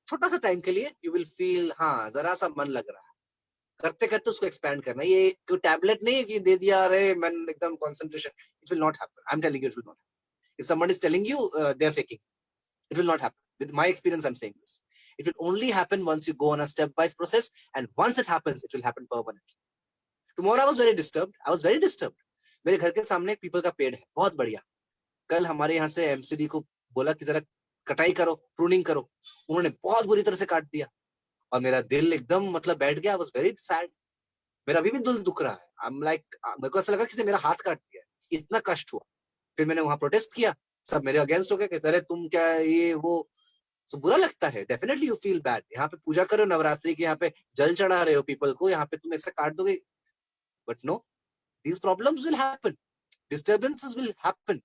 छोटा सा टाइम के लिए यू विल फील, हाँ जरा सा मन लग रहा है. करते करते उसको एक्सपैंड करना. ये कोई टैबलेट नहीं है कि दे दिया अरे मन एकदम concentration. It will not happen. I am telling you, it will not happen. If someone is telling you they are faking, it will not happen. With my experience I'm saying this, it will only happen once you go on a step-wise process, and once it happens it will happen permanently. Tomorrow I was very disturbed. मेरे घर के सामने एक people का पेड़ है, बहुत बढ़िया. कल हमारे यहाँ से एमसीडी को बोला कि जरा कटाई करो, प्रूनिंग करो. उन्होंने बहुत बुरी तरह से काट दिया और मेरा दिल एकदम मतलब बैठ गया. I was very sad. मेरा अभी भी दिल दुख रहा है. I'm like, मेरे को ऐसा लगा किसी ने मेरा हाथ काट दिया, इतना कष्ट हुआ. फिर मैंने वहां प्रोटेस्ट किया, सब मेरे अगेंस्ट हो गए, कहते अरे तुम क्या ये वो. तो बुरा लगता है, डेफिनेटली यू फील बैड. यहाँ पे पूजा कर रहे हो नवरात्रि की, यहाँ पे जल चढ़ा रहे हो पीपल को, यहाँ पे तुम ऐसा काट दोगे. But no, these problems will happen, disturbances will happen.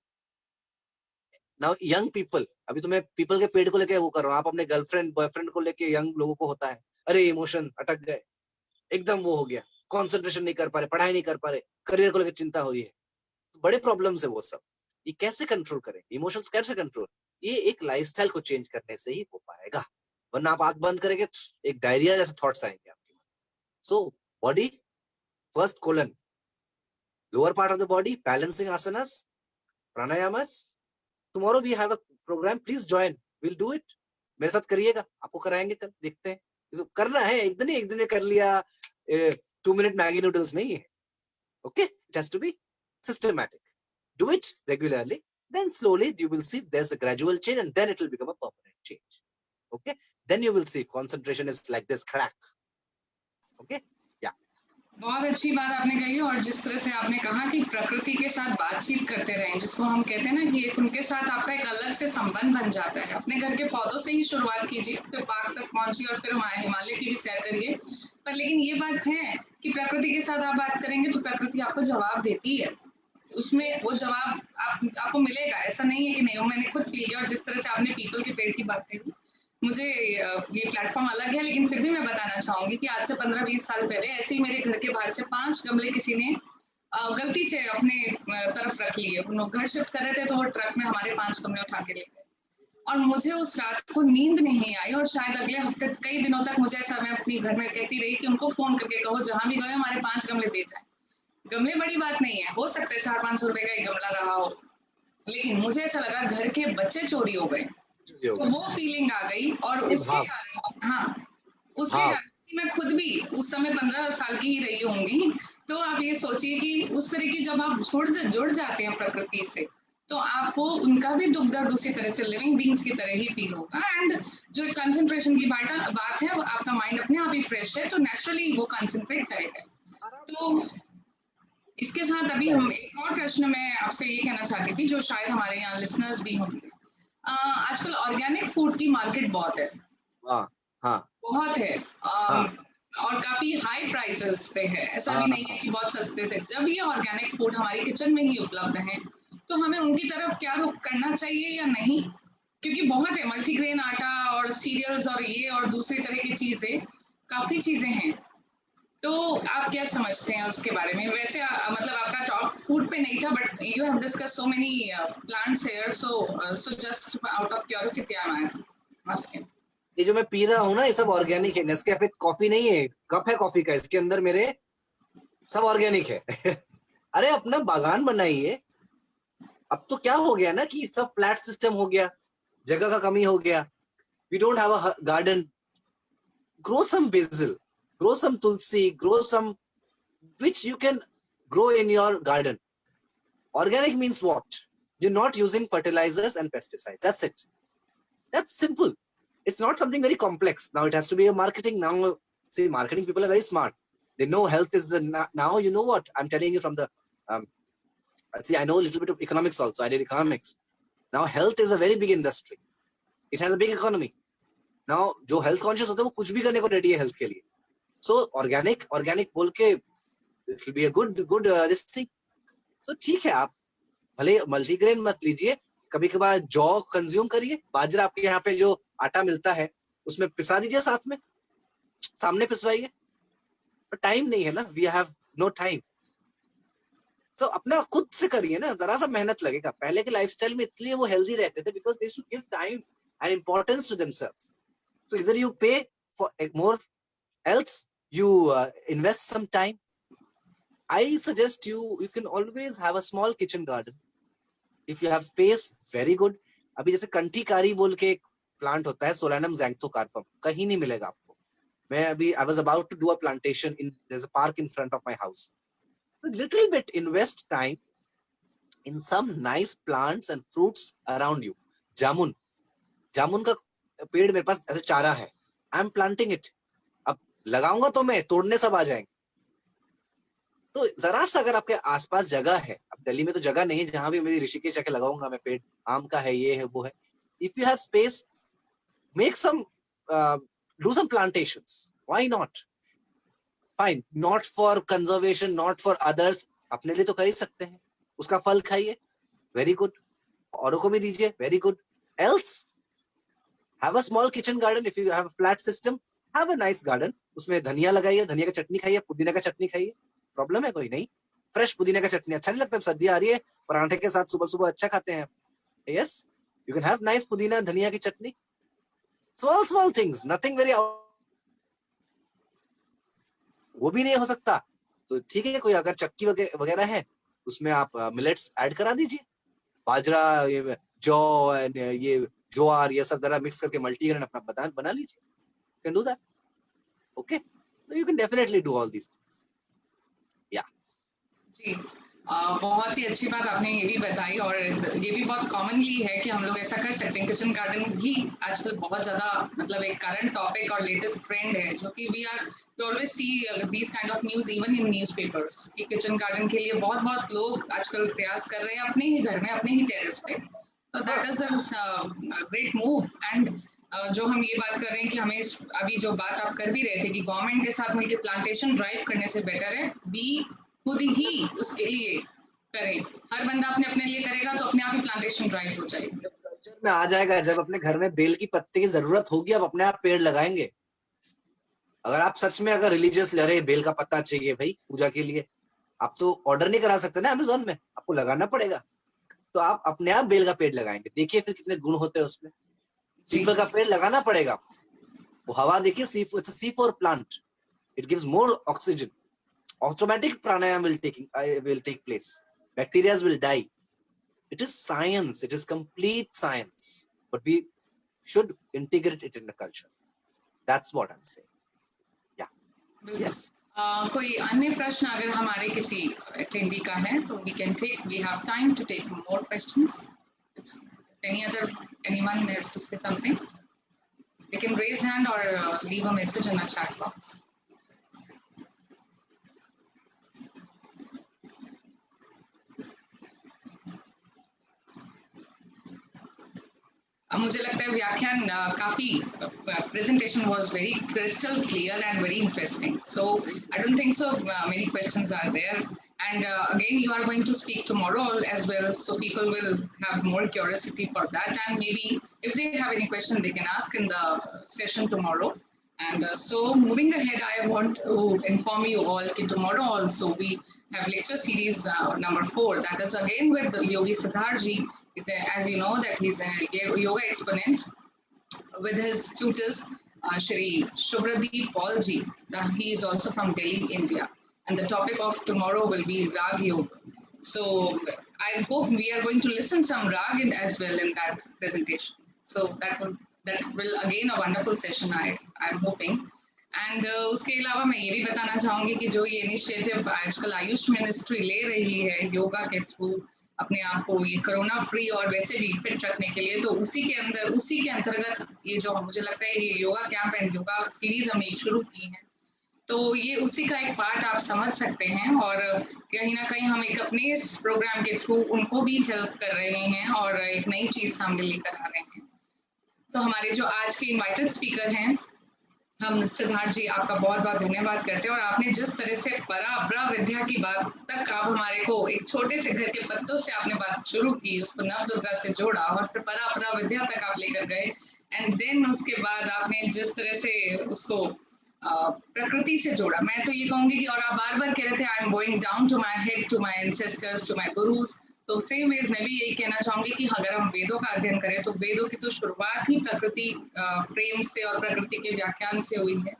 Now young people, अभी तो मैं पीपल के पेड़ को लेके वो कर रहा हूँ. आप अपने गर्लफ्रेंड बॉयफ्रेंड को लेके, यंग लोगों को होता है, अरे इमोशन अटक गए, एकदम वो हो गया, कॉन्सेंट्रेशन नहीं कर पा रहे, पढ़ाई नहीं कर पा रहे, करियर को लेकर चिंता हो रही है. बड़े प्रॉब्लम्स है वो सब. ये कैसे कंट्रोल करें, इमोशंस कैसे कंट्रोल? ये एक लाइफस्टाइल को चेंज करने से ही हो पाएगा. वरना आप आंख बंद करेंगे एक डायरिया जैसे थॉट्स आएंगे आपके मन. So body first, colon, lower part of the body, balancing asanas, pranayamas. Tomorrow we have a program, please join, will do it. मेरे साथ करिएगा, आपको कराएंगे कल, देखते हैं. तो करना है, एक दिन में कर लिया 2 मिनट मैगी नूडल्स नहीं है. Okay, it has to be systematic. Do it regularly, then slowly you will see there's a gradual change, and then it will become a permanent change. Okay, then you will see concentration is like this crack. Okay, yeah. बहुत अच्छी बात आपने कही. और जिस तरह से आपने कहा कि प्रकृति के साथ बातचीत करते रहें, जिसको हम कहते हैं ना कि एक उनके साथ आपका एक अलग से संबंध बन जाता है. अपने घर के पौधों से ही शुरुआत कीजिए, फिर पार्क तक पहुंचिए और फिर हिमालय की भी सैर करिए. पर लेकिन ये बात है कि प्रकृति के साथ आप बात करेंगे तो प्रकृति आपको जवाब देती है. उसमें वो जवाब आपको मिलेगा. ऐसा नहीं है कि नहीं. वो मैंने खुद फील किया. और जिस तरह से आपने पीपल के पेड़ की बात कही, मुझे ये प्लेटफॉर्म अलग है, लेकिन फिर भी मैं बताना चाहूंगी कि आज से 15-20 साल पहले ऐसे ही मेरे घर के बाहर से 5 गमले किसी ने गलती से अपने तरफ रख लिए. वो घर शिफ्ट कर रहे थे तो वो ट्रक में हमारे 5 गमले उठा के ले गए. और मुझे उस रात को नींद नहीं आई और शायद अगले हफ्ते कई दिनों तक मुझे ऐसा, मैं अपनी घर में कहती रही कि उनको फोन करके कहो जहां भी गए हमारे 5 गमले दे जाए. गमले बड़ी बात नहीं है, हो सकता है 400-500 रुपए का एक गमला रहा हो, लेकिन मुझे ऐसा लगा घर के बच्चे चोरी हो गए. तो वो फीलिंग आ गई. और उसके कारण, हाँ, उसके कारण मैं खुद भी उस समय 15 साल की ही रही होंगी, तो आप ये सोचिए कि उस तरह की जब आप जुड़ जाते हैं प्रकृति से, तो आपको उनका भी दुख दर्द उसी तरह से लिविंग बींग्स की तरह ही फील होगा। एंड जो कंसंट्रेशन की बात है, वो आपका माइंड अपने आप ही फ्रेश है, तो नेचुरली वो कंसंट्रेट करेगा। आराम से तो इसके साथ अभी हम एक और प्रश्न मैं आपसे ये कहना चाहती थी, जो शायद हमारे यहाँ लिसनर्स भी होंगे। आजकल ऑर्गेनिक फूड की मार्केट बहुत है, हाँ हाँ बहुत है, हाँ और काफी हाई प्राइसेस पे है, ऐसा भी नहीं है हाँ कि बहुत सस्ते से। जब ये ऑर्गेनिक फूड हमारी किचन में ही उपलब्ध है, तो हमें उनकी तरफ क्या रुख करना चाहिए या नहीं? क्योंकि बहुत है, मल्टीग्रेन आटा और सीरियल्स और ये और दूसरी तरह की चीजें, काफी चीजें हैं। तो आप क्या समझते हैं उसके बारे में? वैसे मतलब आपका टॉप फूड पे नहीं था, but you have discuss so many plants here, so just out of curiosity I am asking. ये जो मैं पी रहा हूँ ना, ये सब ऑर्गेनिक है। नेस्कैफे कॉफी नहीं है, कप है कॉफी का, इसके अंदर मेरे सब ऑर्गेनिक है। अरे अपना बागान बनाइए। अब तो क्या हो गया ना कि सब फ्लैट सिस्टम हो गया, जगह का कमी हो गया। We don't have a garden. Grow some basil, grow some tulsi, grow some which you can grow in your garden. Organic means what? You're not using fertilizers and pesticides. That's it. That's simple. It's not something very complex. Now it has to be a marketing. Now, see, marketing people are very smart. They know health is the now. You know what I'm telling you from the see. I know a little bit of economics also. I did economics. Now health is a very big industry. It has a big economy. Now, जो health conscious होते हैं वो कुछ भी करने को ready है health के लिए. So organic बोल के it will be a good this thing. So ठीक है, आप भले मल्टीग्रेन मत लीजिए, कभी कभार जौ कंज्यूम करिए। बाजरा आपके यहाँ पे जो आटा मिलता है उसमें पिसा दीजिए, साथ में सामने पिसवाइए। पर टाइम नहीं है ना, वी हैव नो टाइम। सो अपना खुद से करिए ना, जरा सा मेहनत लगेगा। पहले के लाइफस्टाइल में इसलिए वो हेल्दी रहते थे, because they should give time and importance to themselves. So इधर you pay for more, else you invest some time. I suggest you can always have a small kitchen garden. If you have space, very good. अभी जैसे कंठीकारी बोल के एक plant होता है, solanum ज़ैंथोकार्पम, कहीं नहीं मिलेगा आपको। मैं अभी I was about to do a plantation in, there's a park in front of my house. A little bit invest time in some nice plants and fruits around you. जामुन, जामुन का पेड़ मेरे पास ऐसे चारा है। I am planting it. अब लगाऊंगा तो मैं, तोड़ने सब आ जाएंगे। तो जरा सा अगर आपके आसपास जगह है, अब दिल्ली में तो जगह नहीं है जहां भी मेरी ऋषिकेश जाके लगाऊंगा मैं पेड़, आम का है, ये है, वो है। If you have space, make some do some plantations, why not? Fine, not for conservation, not for others, अपने लिए तो कर ही सकते हैं। उसका फल खाइए, वेरी गुड। औरों को भी दीजिए, very good. Else have a small kitchen garden. If you have a flat system, have a nice garden. उसमें धनिया लगाइए, धनिया का चटनी खाइए, पुदीना का चटनी खाइए। प्रॉब्लम है कोई नहीं? फ्रेश पुदीना का चटनी अच्छा नहीं लगता? सर्दी आ रही है, पराठे के साथ सुबह सुबह अच्छा खाते हैं। Yes, you can have nice पुदीना धनिया की chutney. Small things, nothing very. वो भी नहीं हो सकता तो ठीक है, कोई अगर चक्की वगैरह है उसमें आप मिलेट्स ऐड करा दीजिए। बाजरा, ये जौ, ये ज्वार, ये सब जरा मिक्स करके मल्टीग्रेन अपना बना लीजिए। Can do that. Okay, so you can definitely do all these things. Yeah. जी, बहुत ही अच्छी बात आपने ये भी बताई, और ये भी बहुत कॉमनली है कि हम लोग ऐसा कर सकते हैं। किचन गार्डन भी आजकल बहुत ज्यादा मतलब एक करंट टॉपिक और लेटेस्ट ट्रेंड है, जो कि we are always see these kind of news even in newspapers कि किचन गार्डन के लिए बहुत बहुत लोग आजकल प्रयास कर रहे हैं अपने ही घर में, अपने ही टेरेस पे। तो that is a great move. And जो हम ये बात कर रहे हैं कि हमें अभी जो बात आप कर भी रहे थे कि गवर्नमेंट के साथ मिलकर प्लांटेशन ड्राइव करने से बेटर है बी खुद ही उसके लिए करें। हर बंदा अपने अपने लिए करेगा तो अपने आप ही प्लांटेशन ड्राइव हो जाएगी। कल्चर में आ जाएगा, जब अपने घर में बेल की पत्ते की जरूरत होगी, अब अपने आप पेड़ लगाएंगे। अगर आप सच में अगर रिलीजियस ले रहे, बेल का पत्ता चाहिए भाई पूजा के लिए, आप तो ऑर्डर नहीं करा सकते ना अमेज़न में, आपको लगाना पड़ेगा। तो आप अपने आप बेल का पेड़ लगाएंगे, देखिए फिर कितने गुण होते हैं उसमें। पीपल का पेड़ लगाना पड़ेगा। वो हवा देखिए, C4 plant, it gives more oxygen. Automatic pranayam will take place. Bacteria will die. It is science. It is complete science. But we should integrate it in the culture. That's what I'm saying. Yeah. Yes. कोई अन्य प्रश्न अगर हमारे किसी attendee का है तो we have time to take more questions. If anyone has to say something, they can raise hand or leave a message in the chat box. मुझे लगता है व्याख्यान काफी presentation was very crystal clear and very interesting. So I don't think so many questions are there. And again, you are going to speak tomorrow as well, so people will have more curiosity for that. And maybe if they have any question, they can ask in the session tomorrow. And so moving ahead, I want to inform you all that tomorrow also we have lecture series number 4. That is again with Yogi Siddharji. As you know that he's a yoga exponent with his tutors, Shri Shubhradeep Paulji. He is also from Delhi, India. And the topic of tomorrow will be Rag Yoga. So I hope we are going to listen some Rag as well in that presentation. So that will again a wonderful session, I'm hoping. And उसके अलावा मैं ये भी बताना चाहूंगी कि जो ये इनिशिएटिव आजकल आयुष मिनिस्ट्री ले रही है योगा के थ्रू अपने आप को ये कोरोना फ्री और वैसे भी फिट रखने के लिए, तो उसी के अंतर्गत ये जो मुझे लगता है ये yoga camp and yoga series हमने शुरू की है, तो ये उसी का एक पार्ट आप समझ सकते हैं। और कहीं ना कहीं हम एक अपने इस प्रोग्राम के थ्रू उनको भी हेल्प कर रहे हैं और एक नई चीज सामने लेकर आ रहे हैं। तो हमारे जो आज के इनवाइटेड स्पीकर हैं, हम सिद्धार्थ जी आपका बहुत बहुत धन्यवाद करते हैं। और आपने जिस तरह से परा विद्या की बात तक आप हमारे को एक छोटे से घर के पत्तों से आपने बात शुरू की, उसको नव दुर्गा से जोड़ा और फिर परा विद्या तक आप लेकर गए, एंड देन उसके बाद आपने जिस तरह से उसको प्रकृति से जोड़ा। मैं तो ये कहूंगी कि और आप बार बार कह रहे थे I am going down to my head, to my ancestors, to my gurus. तो सेम वेज मैं भी यही कहना चाहूंगी कि अगर हम वेदों का अध्ययन करें तो वेदों की तो शुरुआत ही प्रकृति प्रेम से और प्रकृति के व्याख्यान से हुई है।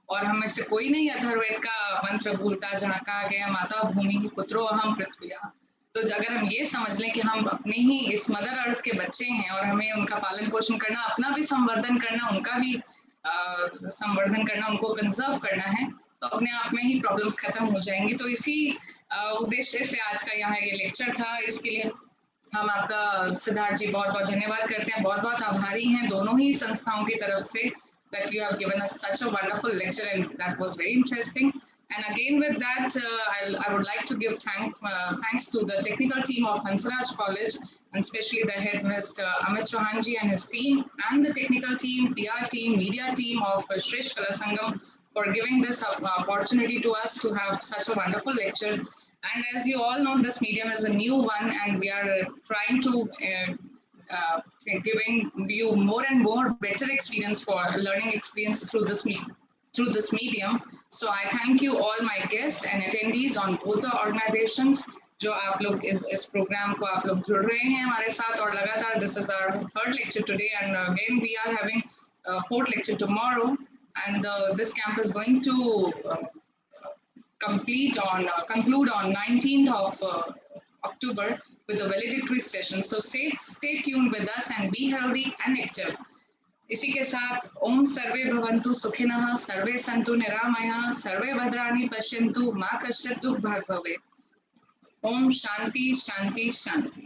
और हम में से कोई नहीं अथर्ववेद का मंत्र भूलता, जहाँ कहा गया माता भूमि ही पुत्रो अहम पृथ्विया। तो अगर हम ये समझ लें कि हम अपने ही इस मदर अर्थ के बच्चे हैं और हमें उनका पालन पोषण करना, अपना भी संवर्धन करना, उनका भी संवर्धन करना, उनको कंजर्व करना है, तो अपने आप में ही प्रॉब्लम्स खत्म हो जाएंगी। तो इसी उद्देश्य से आज का यहाँ ये लेक्चर था। इसके लिए हम आपका सिद्धार्थ जी बहुत बहुत धन्यवाद करते हैं, बहुत बहुत आभारी हैं दोनों ही संस्थाओं की तरफ से that you have given us such a wonderful lecture and that was very interesting. And again with that I would like to give thanks to the technical team of Hansraj College and especially the head Mr. Amit Chauhan ji and his team, and the technical team, PR team, media team of Shresh Kala Sangam for giving this opportunity to us to have such a wonderful lecture. And as you all know, this medium is a new one and we are trying to giving you more and more better experience for learning experience through this medium. So I thank you all my guests and attendees on both the organizations जो आप लोग इस programme को आप लोग जुड़ रहे हैं हमारे साथ और लगातार। This is our third lecture today and again we are having a fourth lecture tomorrow, and this camp is going to conclude on 19th of October with the valedictory session. So stay tuned with us and be healthy and active. इसी के साथ ओम सर्वे भवन्तु सुखिनः, सर्वे सन्तु निरामयाः, सर्वे भद्राणि पश्यन्तु, मा कश्चित् दुःखभाग् भवेत्। ओम शांति शांति शांति।